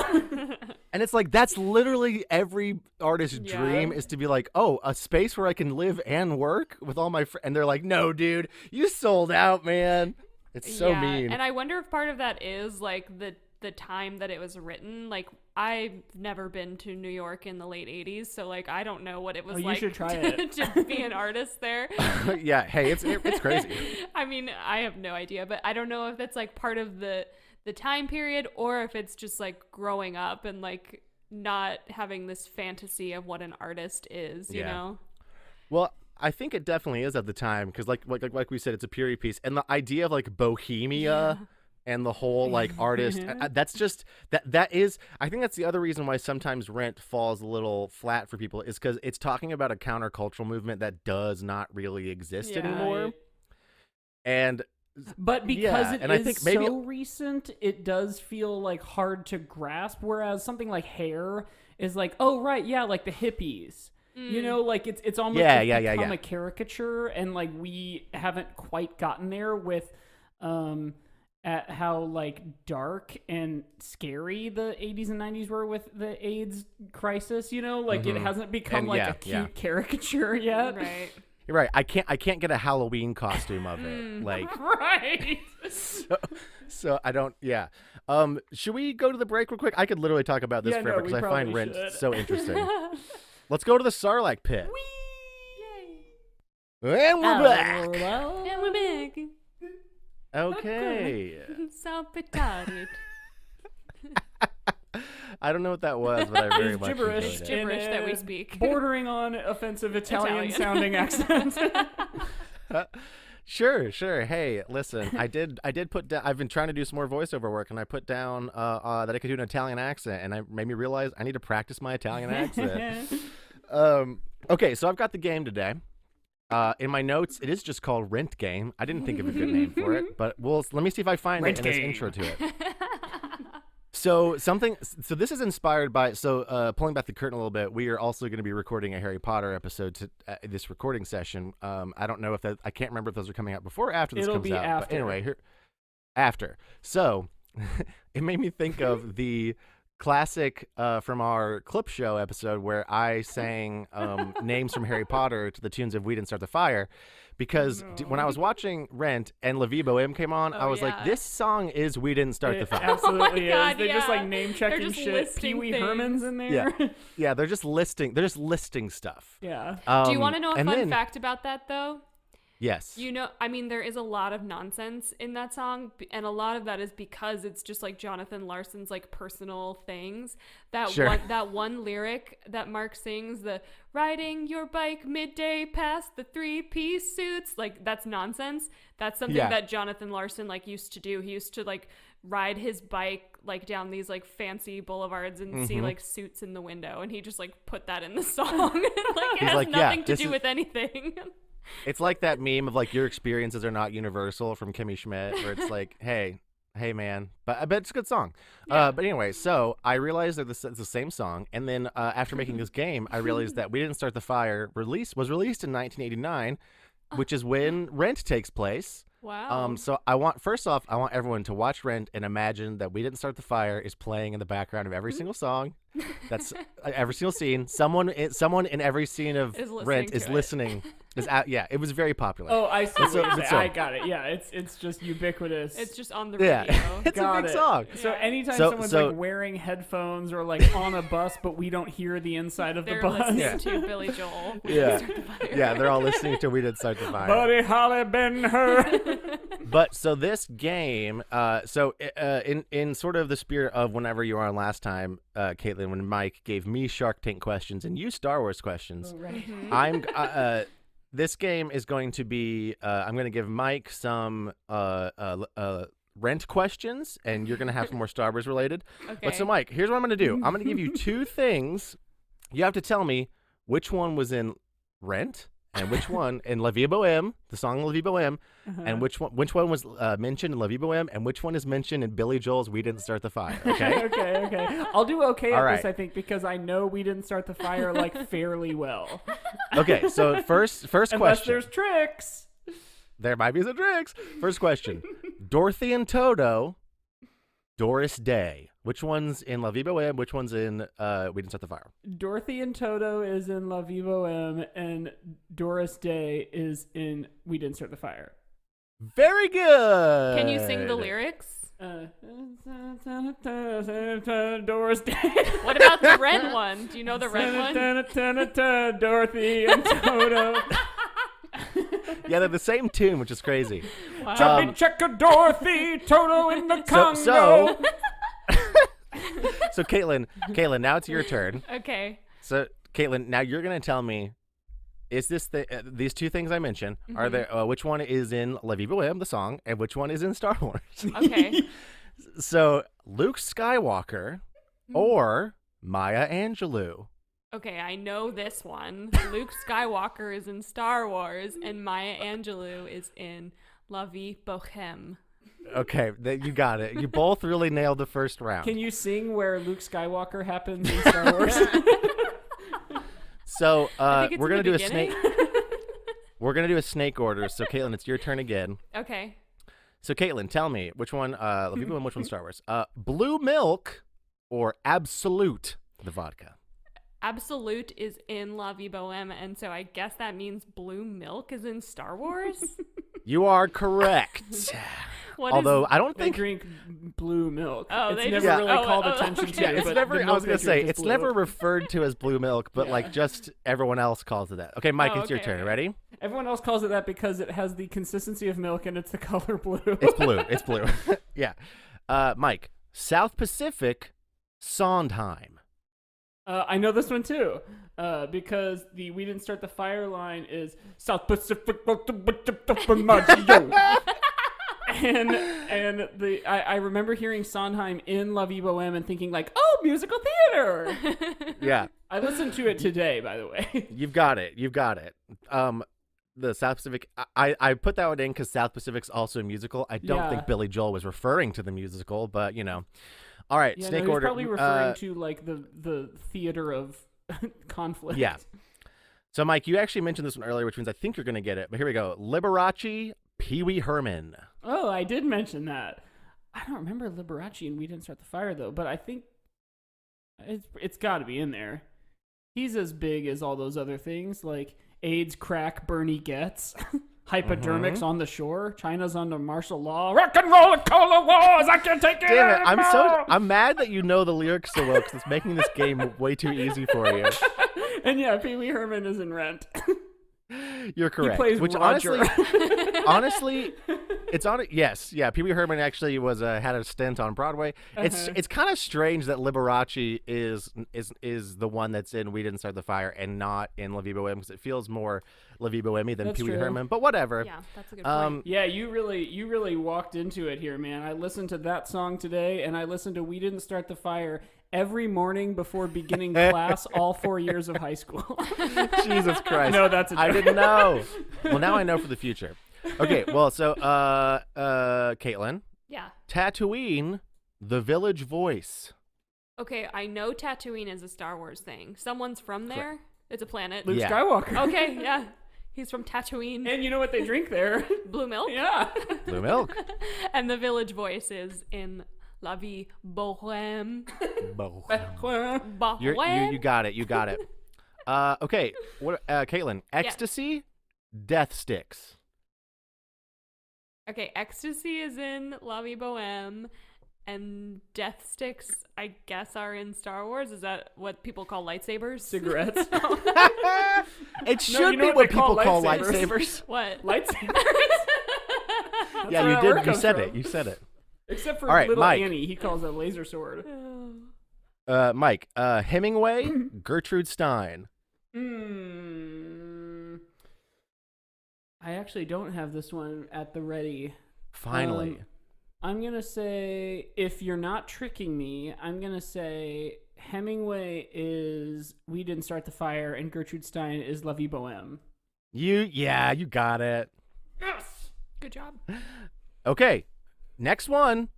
And it's like, that's literally every artist's dream, is to be like, oh, a space where I can live and work with all my friends. And they're like, no, dude, you sold out, man. It's so mean. And I wonder if part of that is like the time that it was written. Like, I've never been to New York in the late 80s, so like I don't know what it was like should try it. to be an artist there. Yeah, hey, it's crazy. I mean, I have no idea, but I don't know if that's like part of the time period, or if it's just like growing up and like not having this fantasy of what an artist is, you know? Well, I think it definitely is at the time, because like we said, it's a period piece, and the idea of like Bohemia and the whole like artist, that's just that is, I think that's the other reason why sometimes Rent falls a little flat for people, is because it's talking about a countercultural movement that does not really exist anymore. But because it is so recent, it does feel like hard to grasp. Whereas something like Hair is like, oh right, yeah, like the hippies. You know, like it's almost become a caricature, and like we haven't quite gotten there with at how like dark and scary the 80s and 90s were with the AIDS crisis. You know, like it hasn't become a cute caricature yet. Right. You're right. I can't get a Halloween costume of it. Like right. So I don't. Yeah. Should we go to the break real quick? I could literally talk about this forever because I find Rent so interesting. Let's go to the Sarlacc pit. Whee! And we're back. And we're back. Okay. So petite. I don't know what that was, but I very much enjoyed it. Gibberish that we speak. Bordering on offensive Italian-sounding accents. Sure. Hey, listen, I did put down, I've been trying to do some more voiceover work, and I put down that I could do an Italian accent, and it made me realize I need to practice my Italian accent. Okay, so I've got the game today. In my notes, it is just called Rent Game. I didn't think of a good name for it, but let me see if I find it in this intro to it. So this is inspired by, pulling back the curtain a little bit, we are also going to be recording a Harry Potter episode to this recording session. I don't know I can't remember if those are coming out before or after this comes out. After. But anyway, after. So it made me think of the classic from our clip show episode where I sang names from Harry Potter to the tunes of We Didn't Start the Fire, because when I was watching Rent and Vie Boheme came on, I was like, this song is We Didn't Start the Fire. Absolutely is. God, they're just like name checking shit. Pee Wee Herman's in there. Yeah, they're just listing stuff. Yeah. Do you want to know a fun fact about that though? Yes. You know, I mean, there is a lot of nonsense in that song, and a lot of that is because it's just like Jonathan Larson's like personal things. That one lyric that Mark sings, the riding your bike midday past the 3-piece suits, like that's nonsense. That's something that Jonathan Larson like used to do. He used to like ride his bike like down these like fancy boulevards and see like suits in the window, and he just like put that in the song. Like it has nothing to do with anything. It's like that meme of like, your experiences are not universal from Kimmy Schmidt, where it's like, hey man, but I bet it's a good song. But anyway, so I realized that it's the same song, and then after making this game, I realized that We Didn't Start the Fire was released in 1989, which is when Rent takes place. Wow. So first off, I want everyone to watch Rent and imagine that We Didn't Start the Fire is playing in the background of every single song. That's every single scene. Someone in every scene of Rent is listening. Yeah, it was very popular. Oh, I see. So- I got it. Yeah, it's just ubiquitous. It's just on the radio. Yeah, it's a Got big it. song. So anytime So- someone's so- like wearing headphones or like on a bus, but we don't hear the inside of They're the bus. listening to Billy Joel. Yeah, yeah, they're all listening to We Didn't Start the Fire. Buddy Holly been her. But so this game, in sort of the spirit of whenever you were on last time, Caitlyn, when Mike gave me Shark Tank questions and you Star Wars questions, Right. I'm this game is going to be I'm going to give Mike some Rent questions, and you're going to have some more Star Wars related. Okay. But so Mike, here's what I'm going to do. I'm going to give you two things. You have to tell me which one was in Rent and which one in La Vie Boheme, the song La Vie Boheme, and which one was mentioned in La Vie Boheme, and which one is mentioned in Billy Joel's We Didn't Start the Fire. Okay. okay. I'll do okay All at this, right. I think, because I know We Didn't Start the Fire like fairly well. Okay. So first Unless question. there's tricks. There might be some tricks. First question. Dorothy and Toto, Doris Day. Which one's in La Vie Boheme? Which one's in We Didn't Start the Fire? Dorothy and Toto is in La Vie Boheme, and Doris Day is in We Didn't Start the Fire. Very good. Can you sing the lyrics? Doris Day. What about the Ren one? Do you know the Ren one? Dorothy and Toto. Yeah, they're the same tune, which is crazy. Wow. Chubby checker Dorothy, Toto in the Congo. So Caitlyn, now it's your turn. Okay. So Caitlyn, now you're gonna tell me, is this these two things I mentioned? Are there which one is in La Vie Boheme, the song, and which one is in Star Wars? Okay. So Luke Skywalker or Maya Angelou? Okay, I know this one. Luke Skywalker is in Star Wars, and Maya Angelou is in La Vie Boheme. Okay, you got it. You both really nailed the first round. Can you sing where Luke Skywalker happens in Star Wars? So I think it's we're in gonna the do a beginning. snake. We're gonna do a snake order. So Caitlyn, it's your turn again. Okay. So Caitlyn, tell me which one. La Vie Boheme, which one's Star Wars? Blue Milk or Absolute, the vodka? Absolute is in La Vie Boheme, and so I guess that means blue milk is in Star Wars? You are correct. What Although is... I don't They think drink blue milk. Oh, it's they never just- really oh, called oh, attention okay. to. Yeah, it's but never. the I was milk gonna they say drink is it's blue. never referred to as blue milk, but Yeah. like just everyone else calls it that. Okay, Mike, Oh, it's your okay, turn. okay. Ready? Everyone else calls it that because it has the consistency of milk and it's the color blue. It's blue. It's blue. Yeah. Mike, South Pacific, Sondheim. I know this one too, because the We Didn't Start the Fire line is South Pacific Maggio. and I remember hearing Sondheim in La Vie Boheme and thinking like, oh, musical theater. Yeah, I listened to it today, by the way. you've got it. You've got it. The South Pacific. I put that one in because South Pacific's also a musical. I don't Yeah. think Billy Joel was referring to the musical, but you know. All right, Yeah, snake no, he's order. probably referring to like the theater of conflict. Yeah. So, Mike, you actually mentioned this one earlier, which means I think you're going to get it. But here we go. Liberace, Pee Wee Herman. Oh, I did mention that. I don't remember Liberace and We Didn't Start the Fire though, but I think it's got to be in there. He's as big as all those other things like AIDS, crack, Bernie gets, hypodermics on the shore, China's under martial law, rock and roll and cola wars. I can't take it Damn it! anymore. I'm mad that you know the lyrics so well because it's making this game way too easy for you. And yeah, Pee Wee Herman is in Rent. You're correct. He plays Which Roger. honestly, it's on it. Yes, yeah. Pee Wee Herman actually was had a stint on Broadway. It's kind of strange that Liberace is the one that's in We Didn't Start the Fire and not in La Vie Boheme because it feels more La Vie Boheme than That's Pee Wee true. Herman. But whatever. Yeah, that's a good point. Yeah, you really walked into it here, man. I listened to that song today, and I listened to We Didn't Start the Fire every morning before beginning class all 4 years of high school. Jesus Christ. No, that's a I joke. didn't know. Well, now I know for the future. Okay, well, so Caitlyn, Yeah. Tatooine, The Village Voice. Okay, I know Tatooine is a Star Wars thing. Someone's from there. It's a planet. Luke Yeah. Skywalker. Okay, yeah. He's from Tatooine. And you know what they drink there? Blue milk? Yeah. Blue milk. And the village voice is in La Vie Boheme. You got it. You got it. Okay. What? Caitlyn, ecstasy, death sticks. Okay, ecstasy is in La Vie Boheme, and death sticks, I guess, are in Star Wars. Is that what people call lightsabers? Cigarettes. It should be what people call lightsabers. What? Lightsabers. Yeah, you did. You said it. You said it. Except for All right, little Mike. Annie, he calls it a laser sword. Mike, Hemingway, Gertrude Stein. I actually don't have this one at the ready. Finally. I'm going to say, if you're not tricking me, I'm going to say Hemingway is We Didn't Start the Fire and Gertrude Stein is La Vie Boheme. You got it. Yes! Good job. Okay, next one.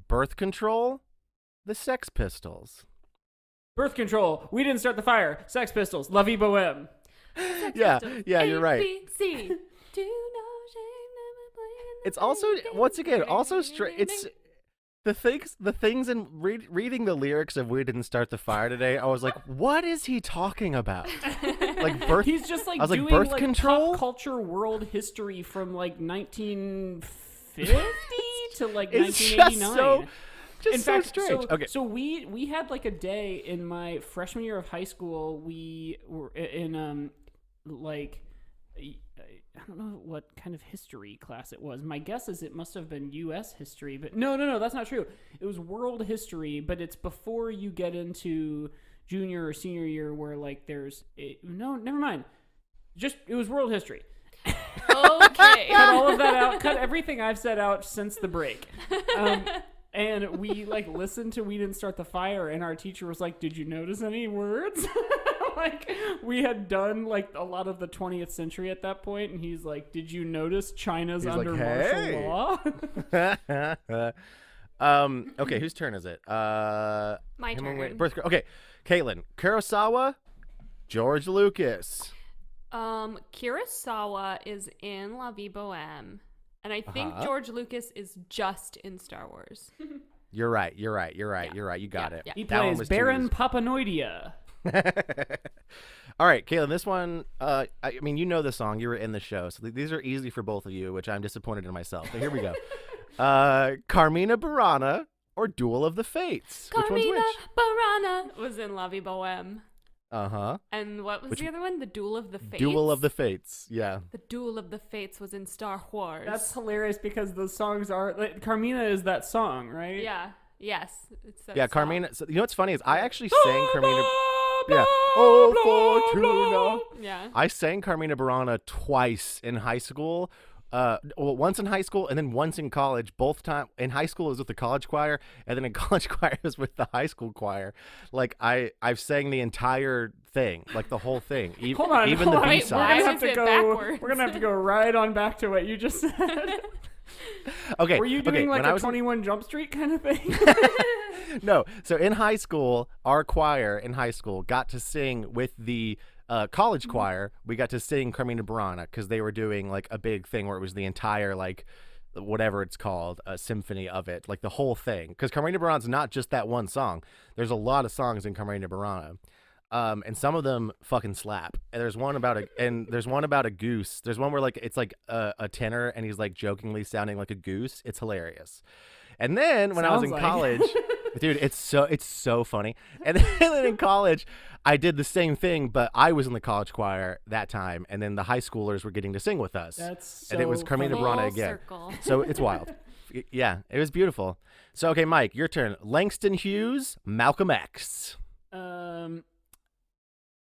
Birth Control, the Sex Pistols. Birth Control, We Didn't Start the Fire, Sex Pistols, La Vie Boheme. Yeah, you're right. ABC. It's also, once again, also it's the things in reading the lyrics of We Didn't Start the Fire today, I was like, what is he talking about? Like birth. He's just like I was doing like, birth like control? pop culture world history from like 1950 to like It's 1989. just In so fact, strange. Okay. So we had like a day in my freshman year of high school. We were in like I don't know what kind of history class it was. My guess is it must have been U.S. history, but no, that's not true. It was world history, but it's before you get into junior or senior year where like no, never mind. Just it was world history. Okay. Cut all of that out. Cut everything I've said out since the break. And we like listened to We Didn't Start the Fire, and our teacher was like, "Did you notice any words?" Like we had done like a lot of the 20th century at that point, and he's like, "Did you notice China's He's under like, hey. martial law?" Okay, whose turn is it? My Hemingway- turn. Okay, Caitlyn, Kurosawa, George Lucas. Kurosawa is in La Vie Boheme, and I think George Lucas is just in Star Wars. You're right. You got it. Yeah. He That one plays was Baron too Papanoidea. All right, Caitlyn, this one, I mean, you know the song. You were in the show, so these are easy for both of you, which I'm disappointed in myself. So here we go. Carmina Burana or Duel of the Fates? Which one's Carmina which? Burana was in La Vie Boheme. Uh-huh. And what was the other one? The Duel of the Fates? Duel of the Fates, yeah. The Duel of the Fates was in Star Wars. That's hilarious because the songs are like, Carmina is that song, right? Yeah. Yes. It's that Yeah, song. Carmina. So, you know what's funny is I actually sang Carmina. Yeah. Oh, Fortuna. Yeah. I sang Carmina Burana twice in high school. Well, once in high school and then once in college. Both time in high school it was with the college choir, and then in college choir it was with the high school choir. Like I've sang the entire thing, like the whole thing, Hold on, even hold the on. B Wait, side. why We're gonna have was to it go. backwards? We're gonna have to go right on back to what you just said. Okay. Were you doing like when I a was 21 Jump Street kind of thing? No. So in high school, our choir in high school got to sing with the college choir. We got to sing Carmina Burana because they were doing like a big thing where it was the entire like whatever it's called, a symphony of it, like the whole thing. Because Carmina Burana's not just that one song. There's a lot of songs in Carmina Burana. And some of them fucking slap. And there's one about a goose. There's one where like it's like a tenor and he's like jokingly sounding like a goose. It's hilarious. And then when I was in college, dude, it's so funny. And then in college, I did the same thing, but I was in the college choir that time, and then the high schoolers were getting to sing with us. That's and it was Carmina funny. Burana Full again. circle. So it's wild. Yeah, it was beautiful. So okay, Mike, your turn. Langston Hughes, Malcolm X.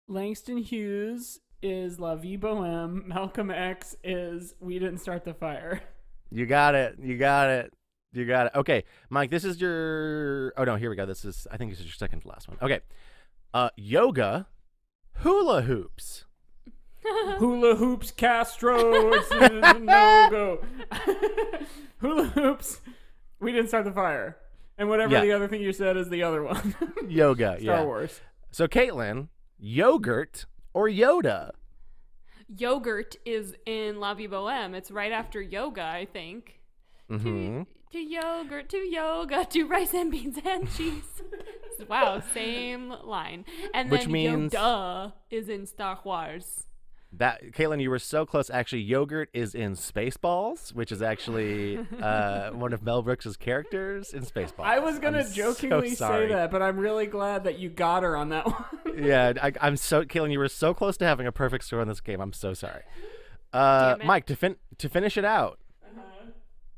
Langston Hughes is La Vie Boheme. Malcolm X is We Didn't Start the Fire. You got it. Okay, Mike, this is your... Oh, no, here we go. I think this is your second to last one. Okay. Yoga, hula hoops. Hula hoops, Castro. It's a no-go. Hula hoops, We Didn't Start the Fire. And whatever the other thing you said is the other one. Yoga, Star Wars. So, Caitlyn, yogurt or Yoda? Yogurt is in La Vie Boheme. It's right after yoga, I think. Mm-hmm. To yogurt, to yoga, to rice and beans and cheese. Wow, same line. And Which then means Yoda is in Star Wars. that Caitlyn, you were so close. Actually, yogurt is in Spaceballs, which is actually one of Mel Brooks' characters in Spaceballs. I was gonna I'm jokingly so sorry. say that, but I'm really glad that you got her on that one. Yeah, I'm so Caitlyn, you were so close to having a perfect score in this game. I'm so sorry. Damn it. Mike, to finish it out,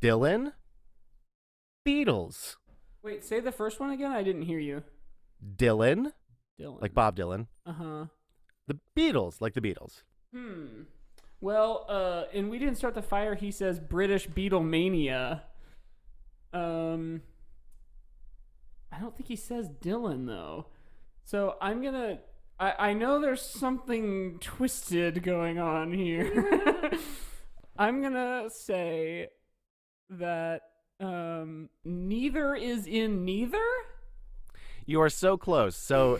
Dylan, Beatles. Wait, say the first one again. I didn't hear you. Dylan, Dylan. like Bob Dylan. The Beatles, like the Beatles. Well, and We Didn't Start the Fire, he says British Beatlemania. I don't think he says Dylan, though. So I'm gonna... I know there's something twisted going on here. I'm gonna say that neither is in neither? You are so close. So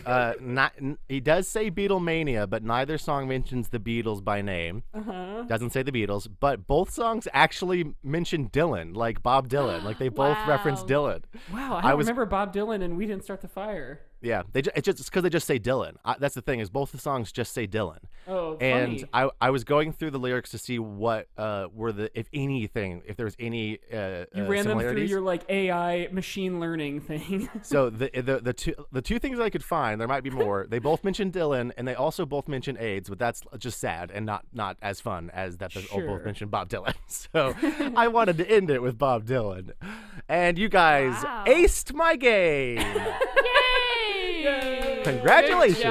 he does say Beatlemania, but neither song mentions the Beatles by name. Doesn't say the Beatles, but both songs actually mention Dylan, like Bob Dylan. Like they both reference Dylan. Wow, I don't remember Bob Dylan and We Didn't Start the Fire. Yeah, it's just because they just say Dylan. That's the thing, is both the songs just say Dylan. Oh, and funny. I was going through the lyrics to see what were the, if there was any You ran them through similarities. your like AI machine learning thing. So the two things that I could find, there might be more. They both mention Dylan, and they also both mention AIDS, but that's just sad and not as fun as that they both Sure. mention Bob Dylan. So I wanted to end it with Bob Dylan, and you guys aced my game. Yay! Congratulations.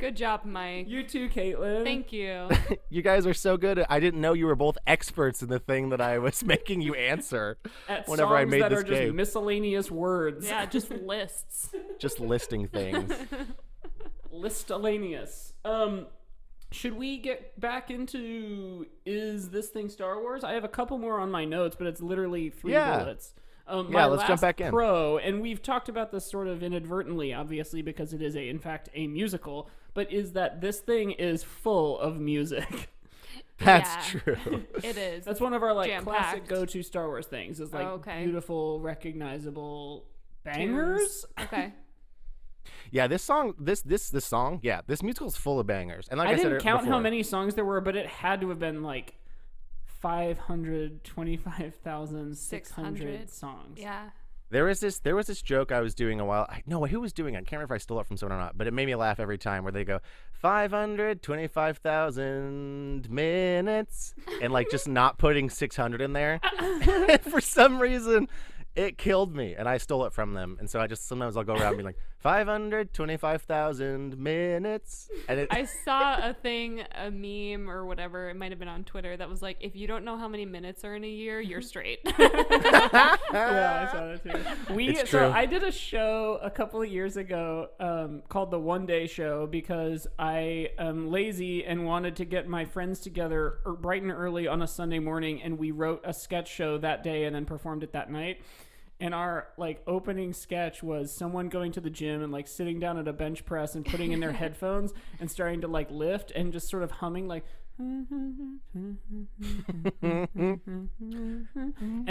Good job, Mike. You too, Caitlyn. Thank you. You guys are so good. I didn't know you were both experts in the thing that I was making you answer At whenever I songs made that this are just game. miscellaneous words. Yeah, just lists. Just listing things. Listalaneous. Should we get back into Is This Thing Star Wars? I have a couple more on my notes, but it's literally 3 bullets. Yeah, let's jump back in. Pro, and we've talked about this sort of inadvertently, obviously, because it is in fact a musical, but is that this thing is full of music. That's true. It is. That's one of our like Jam-packed. classic go-to Star Wars things. Is like beautiful, recognizable bangers. Okay. Yeah, this song, this musical is full of bangers. And like I didn't said count before, how many songs there were, but it had to have been like 525,600 songs. Yeah. there was this joke I was doing a while. Who was doing it? I can't remember if I stole it from someone or not, but it made me laugh every time where they go 525,000 minutes and like just not putting 600 in there. And for some reason, it killed me, and I stole it from them. And so sometimes I'll go around being like 525,000 minutes. And I saw a meme or whatever, it might have been on Twitter, that was like, if you don't know how many minutes are in a year, you're straight. Yeah, I saw that too. It's so true. I did a show a couple of years ago called the One Day Show because I am lazy and wanted to get my friends together bright and early on a Sunday morning, and we wrote a sketch show that day and then performed it that night. And our like opening sketch was someone going to the gym and like sitting down at a bench press and putting in their headphones and starting to like lift and just sort of humming like and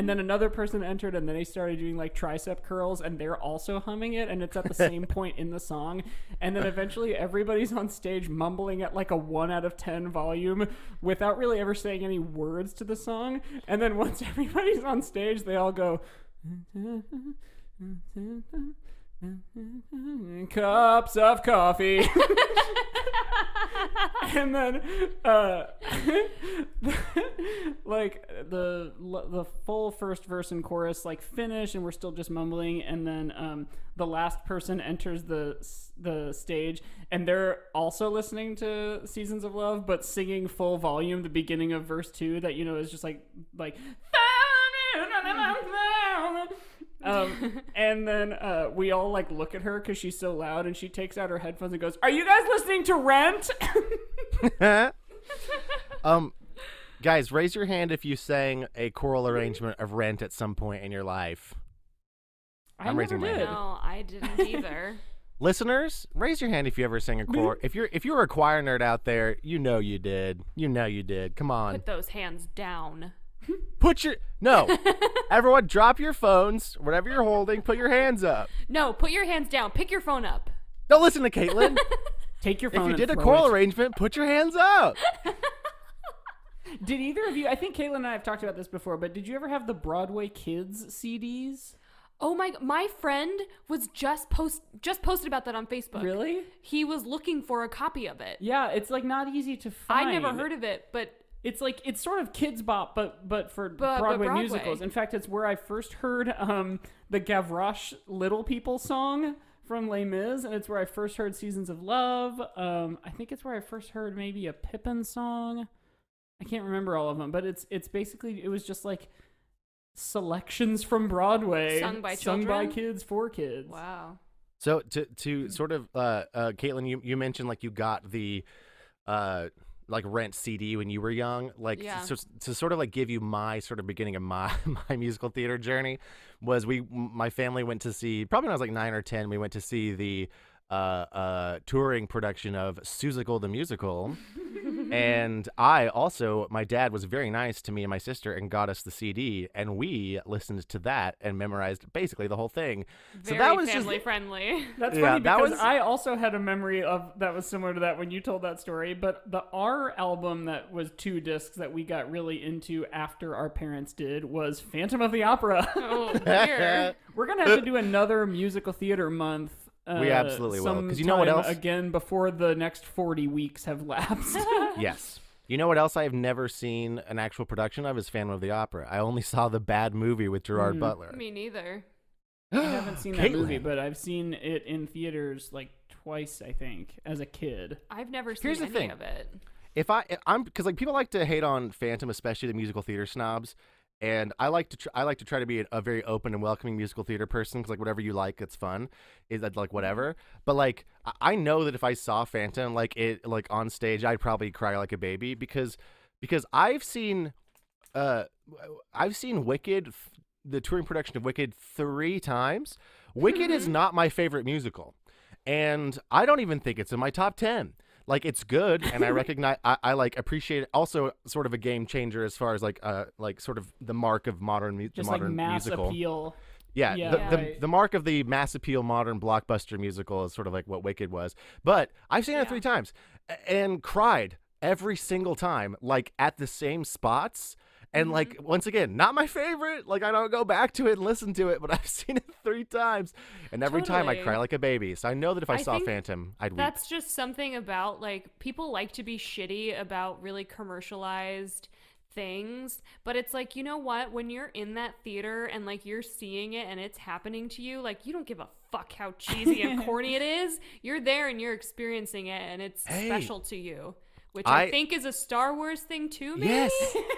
then another person entered and then they started doing like tricep curls and they're also humming it, and it's at the same point in the song, and then eventually everybody's on stage mumbling at like a 1 out of 10 volume without really ever saying any words to the song, and then once everybody's on stage they all go cups of coffee. And then like the full first verse and chorus like finish and we're still just mumbling, and then the last person enters the stage and they're also listening to Seasons of Love but singing full volume the beginning of verse 2 that is just like and then we all like look at her because she's so loud, and she takes out her headphones and goes, "Are you guys listening to Rent?" Guys, raise your hand if you sang a choral arrangement of Rent at some point in your life. I'm raising my hand. No, I didn't either. Listeners, raise your hand if you ever sang a choir. If you're a choir nerd out there, you know you did. Come on. Put those hands down. No. Everyone, drop your phones, whatever you're holding. Put your hands up. No, put your hands down. Pick your phone up. Don't listen to Caitlyn. Take your phone. If you and did a throw choral it. arrangement, put your hands up. Did either of you? I think Caitlyn and I have talked about this before, but did you ever have the Broadway Kids CDs? Oh my friend was just posted about that on Facebook. Really? He was looking for a copy of it. Yeah, it's like not easy to find. I never heard of it, but it's like it's sort of Kids Bop, but for Broadway musicals. In fact, it's where I first heard the Gavroche Little People song from Les Mis, and it's where I first heard Seasons of Love. I think it's where I first heard maybe a Pippin song. I can't remember all of them, but it's basically, it was just like selections from Broadway sung by kids for kids. Wow. So to sort of Caitlyn, you mentioned like you got the like rent CD when you were young, like so, to sort of like give you my sort of beginning of my musical theater journey was my family went to see, probably when I was like 9 or 10, we went to see the touring production of June-sical the musical. And my dad was very nice to me and my sister and got us the CD, and we listened to that and memorized basically the whole thing. Very so that was family friendly. That's funny because I also had a memory of that was similar to that when you told that story. But the R album that was 2 discs that we got really into after our parents did was Phantom of the Opera. Oh dear. We're gonna have to do another musical theater month. We absolutely will, because you know what else? Again, before the next 40 weeks have lapsed. Yes. You know what else I have never seen an actual production of is Phantom of the Opera. I only saw the bad movie with Gerard Butler. Me neither. I haven't seen that movie, but I've seen it in theaters like twice, I think, as a kid. I've never seen Here's the any thing. of it. I'm because like people like to hate on Phantom, especially the musical theater snobs. And I like to try to be a very open and welcoming musical theater person, because like whatever you like, it's fun. Is that like whatever? But like I know that if I saw Phantom like on stage, I'd probably cry like a baby because I've seen Wicked, the touring production of Wicked 3 times. Wicked is not my favorite musical, and I don't even think it's in my top 10. Like, it's good, and I recognize, I like appreciate it. Also, sort of a game changer as far as like sort of the mark of modern just modern like mass musical appeal. Yeah, right. the mark of the mass appeal modern blockbuster musical is sort of like what Wicked was. But I've seen it 3 times and cried every single time, like at the same spots. And like, once again, not my favorite. Like, I don't go back to it and listen to it, but I've seen it 3 times, and every time I cry like a baby. So I know that if I saw Phantom, I'd weep. That's just something about, like, people like to be shitty about really commercialized things, but it's like, you know what? When you're in that theater and like you're seeing it and it's happening to you, like, you don't give a fuck how cheesy and corny it is. You're there and you're experiencing it, and it's special to you. Which I think is a Star Wars thing too, maybe?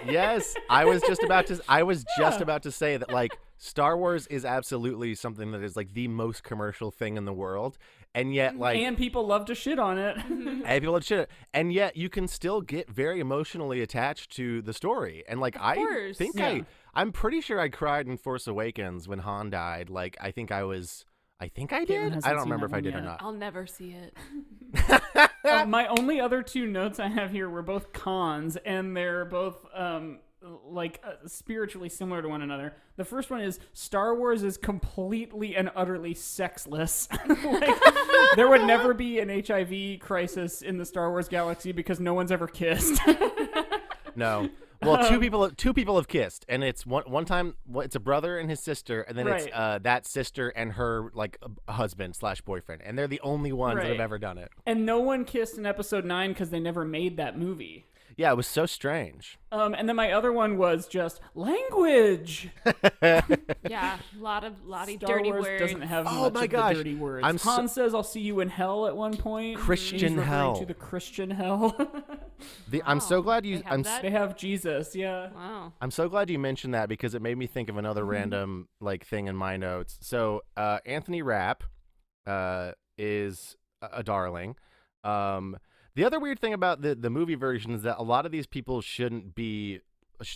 Yes. I was just about to say that, like, Star Wars is absolutely something that is like the most commercial thing in the world, and yet and people love to shit on it. And people love to shit, and yet you can still get very emotionally attached to the story. And like, I'm pretty sure I cried in Force Awakens when Han died. Like, I think I did. I don't remember if I did or not. I'll never see it. My only other 2 notes I have here were both cons, and they're both spiritually similar to one another. The first one is Star Wars is completely and utterly sexless. Like, there would never be an HIV crisis in the Star Wars galaxy because no one's ever kissed. No. Well, two people have kissed, and it's one time. It's a brother and his sister, and then it's that sister and her like husband / boyfriend, and they're the only ones that have ever done it. And no one kissed in Episode 9 because they never made that movie. Yeah, it was so strange. And then my other one was just language. Yeah, a lot of dirty Wars words. Doesn't have much of the dirty words. Han says, "I'll see you in hell" at one point. Christian hell. To the Christian hell. I'm so glad you. They have Jesus. Yeah. Wow. I'm so glad you mentioned that because it made me think of another random like thing in my notes. So Anthony Rapp is a darling. The other weird thing about the movie version is that a lot of these people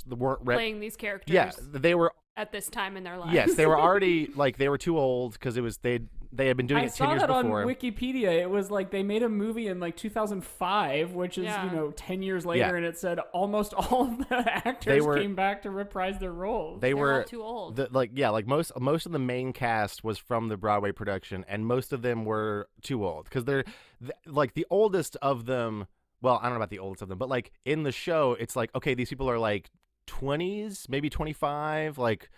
weren't playing these characters. Yeah, they were at this time in their lives. Yes, they were already like they were too old because they had been doing it 10 years before. I saw that on Wikipedia. It was like they made a movie in like 2005, which is 10 years later, and it said almost all of the actors came back to reprise their roles. They were all too old. Most of the main cast was from the Broadway production, and most of them were too old because they're like the oldest of them. Well, I don't know about the oldest of them, but like in the show, it's like okay, these people are like 20s, maybe 25, like.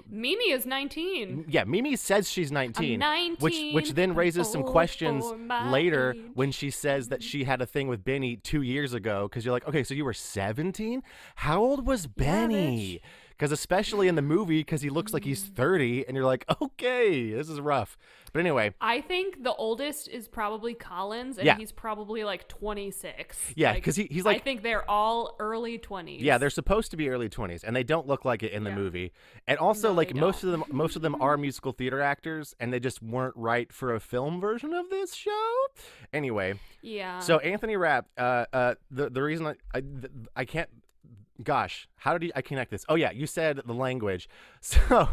Mimi is 19. Yeah, Mimi says she's 19, I'm 19, which then raises some questions later age. when she says that she had a thing with Benny 2 years ago. Because you're like, okay, so you were 17? How old was Benny? Because especially in the movie, because he looks like he's 30, and you're like, okay, this is rough. But anyway, I think the oldest is probably Collins, and he's probably like 26. Yeah, because he's like, I think they're all early 20s. Yeah, they're supposed to be early 20s, and they don't look like it in the movie. And also, No, like they most of them are musical theater actors, and they just weren't right for a film version of this show. Anyway, yeah. So Anthony Rapp, the reason I can't. Gosh, how did I connect this? Oh yeah, you said the language. So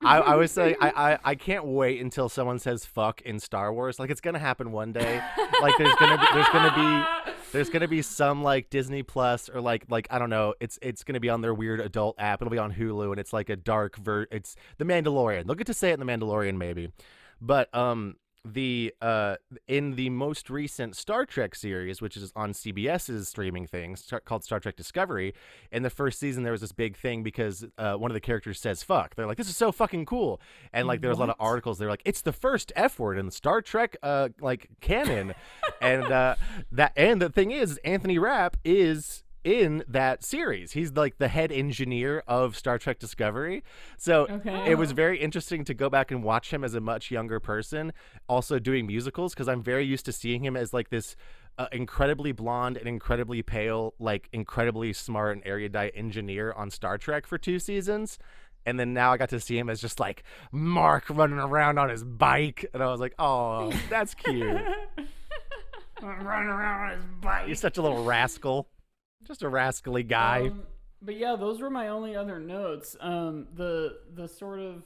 I was saying I can't wait until someone says fuck in Star Wars. Like it's gonna happen one day. Like there's gonna be some like Disney Plus or like I don't know. It's gonna be on their weird adult app. It'll be on Hulu, and it's like a dark it's The Mandalorian. They'll get to say it in The Mandalorian maybe, but in the most recent Star Trek series, which is on CBS's streaming thing called Star Trek Discovery, in the first season there was this big thing because one of the characters says fuck. They're like, this is so fucking cool, and like there was a lot of articles. They're like, it's the first F word in the Star Trek like canon, and the thing is, Anthony Rapp is in that series. He's like the head engineer of Star Trek Discovery. So it was very interesting to go back and watch him as a much younger person, also doing musicals, because I'm very used to seeing him as like this incredibly blonde and incredibly pale, like incredibly smart and erudite engineer on Star Trek for 2 seasons. And then now I got to see him as just like Mark running around on his bike. And I was like, oh, that's cute. Running around on his bike. He's such a little rascal. Just a rascally guy. But yeah, those were my only other notes. The sort of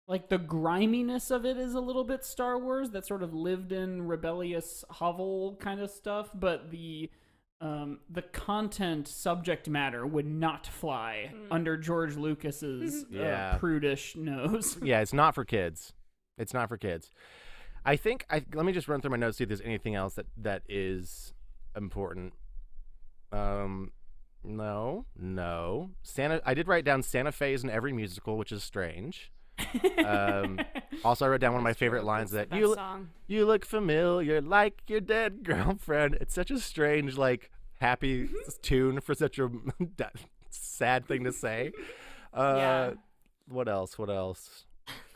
like the griminess of it is a little bit Star Wars, that sort of lived in rebellious hovel kind of stuff, but the content subject matter would not fly under George Lucas's prudish nose. Yeah, it's not for kids. It's not for kids. I think let me just run through my notes, see if there's anything else that is important. No. Santa. I did write down Santa Fe is in every musical, which is strange. Also, I wrote down one of my favorite lines that you look familiar like your dead girlfriend. It's such a strange, like, happy tune for such a sad thing to say. What else?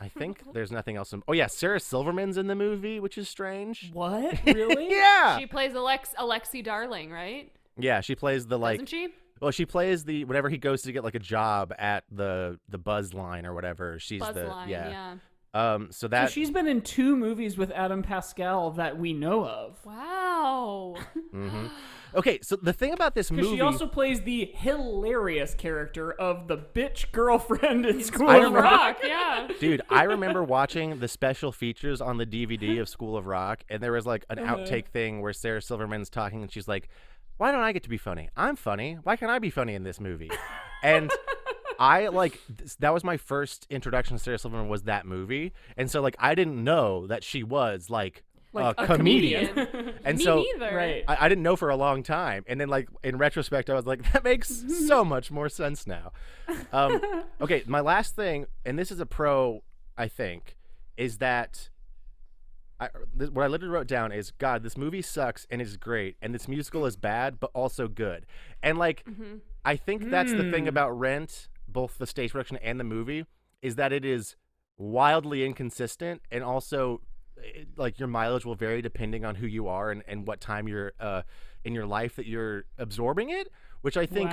I think there's nothing else. Oh yeah, Sarah Silverman's in the movie, which is strange. What? Really? Yeah. She plays Alexi Darling, right? Yeah, she plays the like. Doesn't she? Well, she plays the whenever he goes to get like a job at the Buzz line or whatever. She's Buzz the line, yeah. So she's been in 2 movies with Adam Pascal that we know of. Wow. Mm-hmm. Okay, so the thing about this movie, she also plays the hilarious character of the bitch girlfriend in School of Rock. Yeah. Dude, I remember watching the special features on the DVD of School of Rock, and there was like an outtake thing where Sarah Silverman's talking, and she's like, "Why don't I get to be funny? I'm funny. Why can't I be funny in this movie?" And I that was my first introduction to Sarah Silverman, was that movie, and so like I didn't know that she was like a comedian. And Me so neither. Right. I didn't know for a long time, and then like in retrospect I was like, that makes so much more sense now. Okay, my last thing, and this is a pro, I think, is that what I literally wrote down is, God, this movie sucks and is great, and this musical is bad but also good. And like I think that's the thing about Rent, both the stage production and the movie, is that it is wildly inconsistent, and also like your mileage will vary depending on who you are and what time you're in your life that you're absorbing it, which I think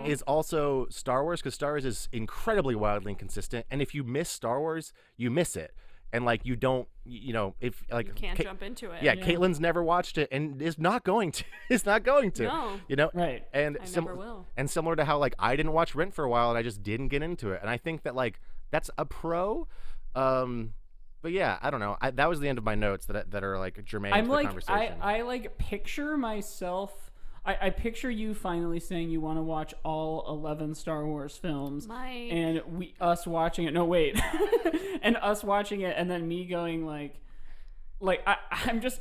is also Star Wars, because Star Wars is incredibly wildly inconsistent, and if you miss Star Wars, you miss it. and like you don't, if like You can't jump into it. Yeah, Caitlyn's never watched it and is not going to. Is not going to. No. Right. And I never will. And similar to how like I didn't watch Rent for a while and I just didn't get into it, and I think that like that's a pro. But yeah, I don't know. That was the end of my notes that are like germane to the conversation. I like picture myself. I picture you finally saying you want to watch all 11 Star Wars films, Mike. and us watching it. No, wait, and us watching it, and then me going like I'm just.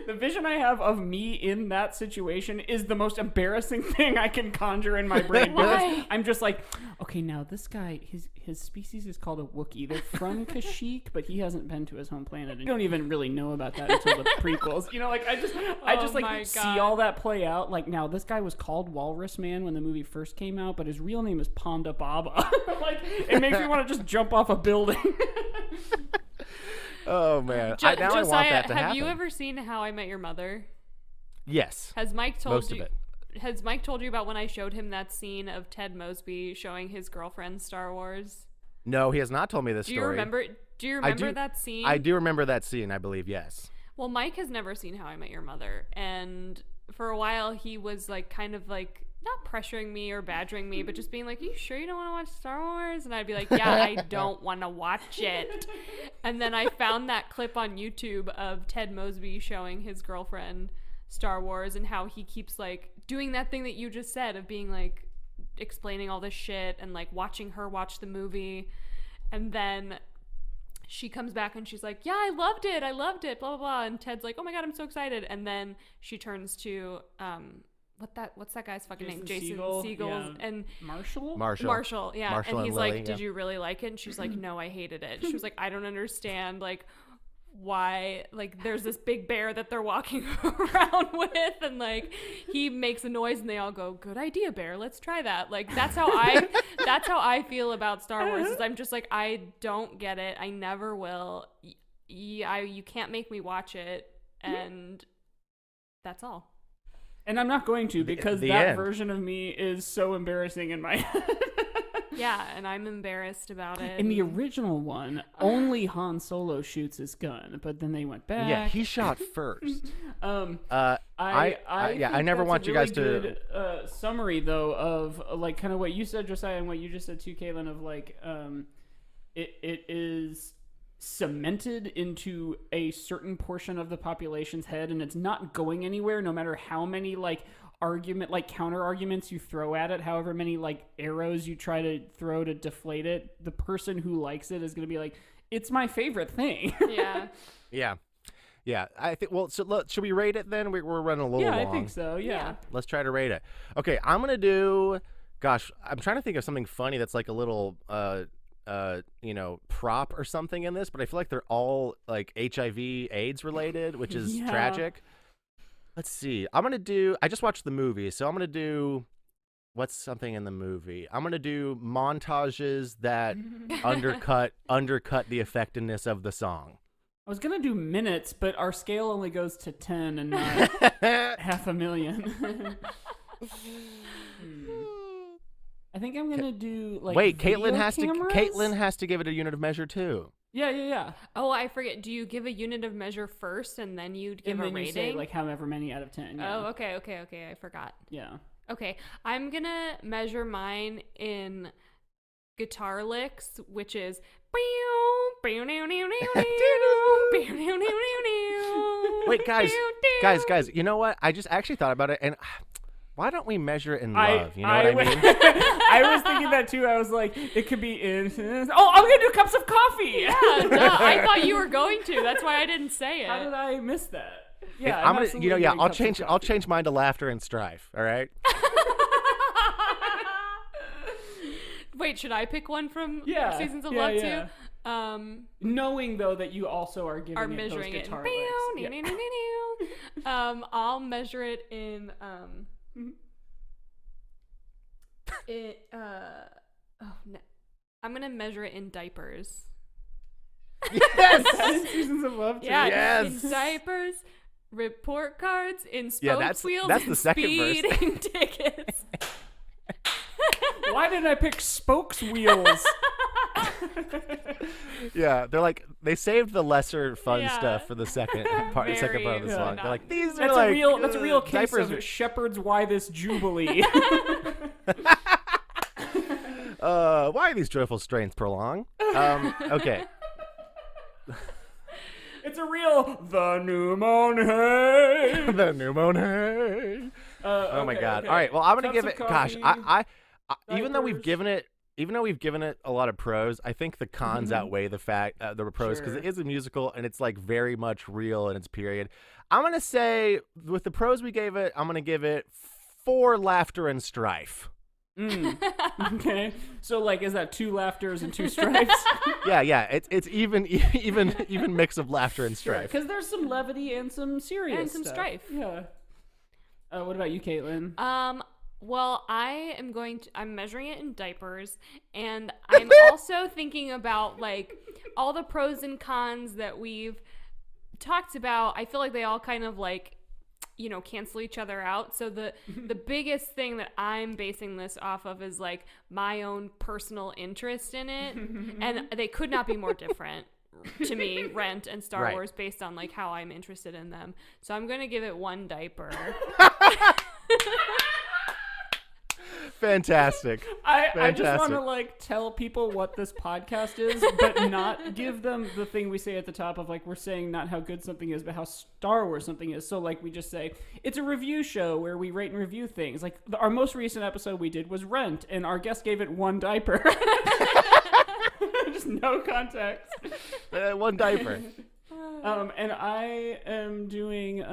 The vision I have of me in that situation is the most embarrassing thing I can conjure in my brain. Because I'm just like, okay, now this guy, his species is called a Wookiee. They're from Kashyyyk, but he hasn't been to his home planet. And you don't even really know about that until the prequels. Like I just see all that play out. Like, now this guy was called Walrus Man when the movie first came out, but his real name is Ponda Baba. Like, it makes me want to just jump off a building. Oh man! Josiah, I want that to happen. Have you ever seen How I Met Your Mother? Yes. Has Mike told Most you? of it. Has Mike told you about when I showed him that scene of Ted Mosby showing his girlfriend Star Wars? No, he has not told me this story. Do you remember that scene? I do remember that scene. I believe yes. Well, Mike has never seen How I Met Your Mother, and for a while he was like kind of like not pressuring me or badgering me, but just being like, "Are you sure you don't want to watch Star Wars?" And I'd be like, "Yeah, I don't want to watch it." And then I found that clip on YouTube of Ted Mosby showing his girlfriend Star Wars and how he keeps like doing that thing that you just said of being like explaining all this shit and like watching her watch the movie. And then she comes back and she's like, "Yeah, I loved it, blah, blah, blah." And Ted's like, "Oh my God, I'm so excited." And then she turns to, what's that guy's fucking name? Jason Segel. Yeah. And Marshall. Yeah. Marshall and he's Lily, like, "Did you really like it?" And she's like, "No, I hated it." She was like, "I don't understand, like, why, like, there's this big bear that they're walking around with, and like he makes a noise and they all go, 'Good idea, bear, let's try that.'" Like, that's how I feel about Star Wars. Is I'm just like, I don't get it, I never will. You can't make me watch it, and that's all. And I'm not going to, because that version of me is so embarrassing in my head. Yeah, and I'm embarrassed about it. In the original one, only Han Solo shoots his gun, but then they went back. Yeah, he shot first. I never want you guys to. Good, summary though of like kind of what you said, Josiah, and what you just said too, Caitlyn. Of like, it is cemented into a certain portion of the population's head, and it's not going anywhere, no matter how many counter arguments you throw at it, however many like arrows you try to throw to deflate it. The person who likes it is going to be like, "It's my favorite thing." Yeah. I think. Well, so look, should we rate it then? We're running a little long. I think so. Yeah. Let's try to rate it. Okay, I'm gonna do. Gosh, I'm trying to think of something funny that's like a little prop or something in this, but I feel like they're all like HIV/AIDS related, which is tragic. Let's see. I just watched the movie, so I'm going to do, what's something in the movie? I'm going to do montages that undercut the effectiveness of the song. I was going to do minutes, but our scale only goes to 10 and not 500,000. I think I'm going to do like Caitlyn cameras? has to give it a unit of measure too. Yeah. Oh, I forget. Do you give a unit of measure first and then you'd give a rating? You say like however many out of 10. Yeah. Oh, okay. I forgot. Yeah. Okay. I'm going to measure mine in guitar licks, which is Wait, guys, you know what? I just actually thought about it, and why don't we measure it in love? You know what I mean? I was thinking that too. I was like, it could be in. Oh, I'm gonna do cups of coffee. Yeah, I thought you were going to. That's why I didn't say it. How did I miss that? Yeah, I'm gonna. I'll change mine to laughter and strife. All right. Wait, should I pick one from Seasons of Love too? Knowing though that you also are giving measuring those guitar licks. I'll measure it in I'm gonna measure it in diapers. Yes, Seasons of Love too. Yeah, yes. In diapers, report cards, in spokes wheels, that's the second speeding verse. tickets. Why did I pick spokes wheels? Yeah, they're like they saved the lesser fun Yeah. stuff for the second part of the Very, song. yeah. They're like, these are That's like a real case diapers. of Shepherd's Why This Jubilee. Why are these joyful strains prolong? Okay. It's a real the new moon hey. The new moon, hey. Oh my Okay, God! okay. All right, well, I'm gonna Cups give of it. Gosh, coffee, I even though we've diapers. given it a lot of pros, I think the cons outweigh the pros because Sure. it is a musical and it's like very much real in its period. I'm gonna say with the pros we gave it, I'm gonna give it 4 laughter and strife. Okay, so like, is that 2 laughters and 2 stripes? Yeah, it's even mix of laughter and strife. Because there's some levity and some serious And some stuff. strife. Yeah. What about you, Caitlyn? Well, I'm measuring it in diapers, and I'm also thinking about like all the pros and cons that we've talked about. I feel like they all kind of like, cancel each other out. So the biggest thing that I'm basing this off of is like my own personal interest in it, and they could not be more different to me, Rent and Star Right. Wars, based on like how I'm interested in them. So I'm gonna give it 1 diaper. Fantastic. I just want to Fantastic. like tell people what this podcast is, but not give them the thing we say at the top of like we're saying not how good something is, but how Star Wars something is. So like we just say it's a review show where we rate and review things. Like our most recent episode we did was Rent, and our guest gave it 1 diaper. Just no context. 1 diaper. And I am doing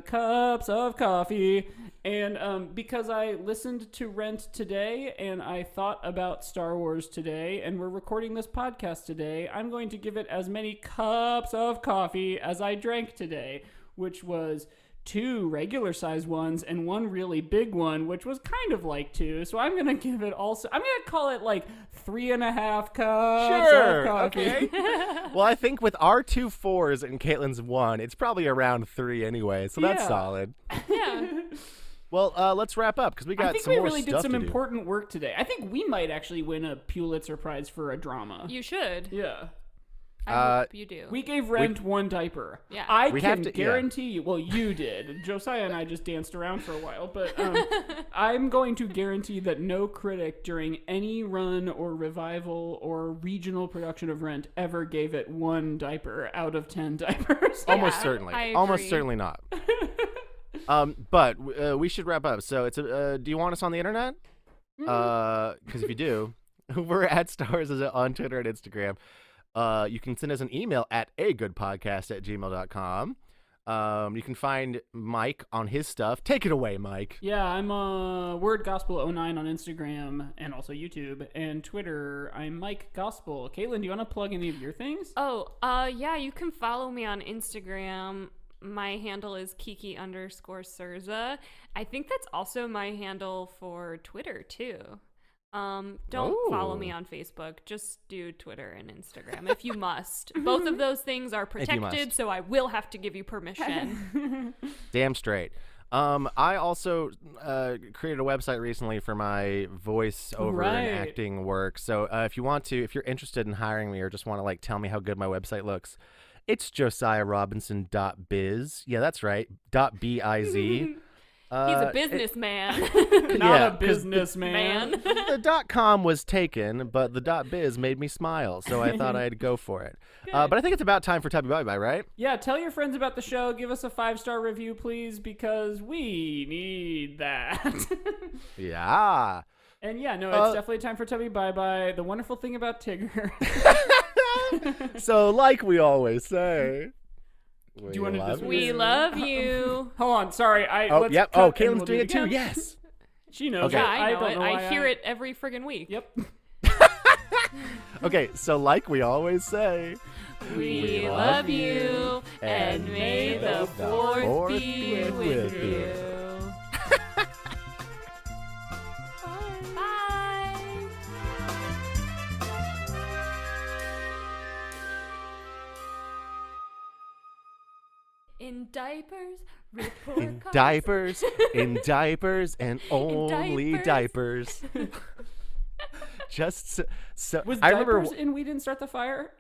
cups of coffee, and because I listened to Rent today and I thought about Star Wars today, and we're recording this podcast today, I'm going to give it as many cups of coffee as I drank today, which was 2 regular size ones and 1 really big one, which was kind of like 2. So I'm gonna give it also. I'm gonna call it like 3.5 cups Sure. of coffee. Okay. Well, I think with our 2 4s and Caitlin's 1, it's probably around 3 anyway. So that's Yeah. solid. Yeah. Well, let's wrap up because we got I think some we more really did stuff some to do. important work today. I think we might actually win a Pulitzer Prize for a drama. You should. Yeah. I hope you do. We gave Rent 1 diaper. Yeah. I We can have to- yeah. guarantee you. Well, you did. Josiah and I just danced around for a while, but I'm going to guarantee that no critic during any run or revival or regional production of Rent ever gave it 1 diaper out of 10 diapers. Almost Yeah, certainly. I Almost agree. certainly not. But we should wrap up. So do you want us on the internet? Because if you do, we're at Stars on Twitter and Instagram. You can send us an email at agoodpodcast@gmail.com. You can find Mike on his stuff. Take it away, Mike. Yeah, I'm Word Gospel 09 on Instagram and also YouTube, and Twitter I'm Mike Gospel. Caitlin, do you want to plug any of your things? Yeah, you can follow me on Instagram. My handle is Kiki_Serza. I think that's also my handle for Twitter too. Don't follow me on Facebook. Just do Twitter and Instagram if you must. Both of those things are protected, so I will have to give you permission. Damn straight. I also created a website recently for my voice-over and Right. acting work. So if you're interested in hiring me or just want to like tell me how good my website looks, it's josiahrobinson.biz. Yeah, that's right. .biz. He's a businessman. Not a 'cause businessman. the .com was taken, but the .biz made me smile, so I thought I'd go for it. But I think it's about time for Tubby Bye Bye, right? Yeah, tell your friends about the show. Give us a 5-star review, please, because we need that. Yeah. And yeah, no, it's definitely time for Tubby Bye Bye. The wonderful thing about Tigger. So, like we always say, Do you want to just We love you. Hold on, sorry. Oh, yep. Oh, cut and Caitlin's we'll do doing it too. again. Yes. She knows. Okay. it. Yeah, I know don't it. know why I hear it every friggin' week. Yep. Okay, so like we always say, We love you, and may the fourth be with you. Bye. In diapers, report in cards. diapers, in diapers, and only diapers. Just so Was I diapers remember in We Didn't Start the Fire?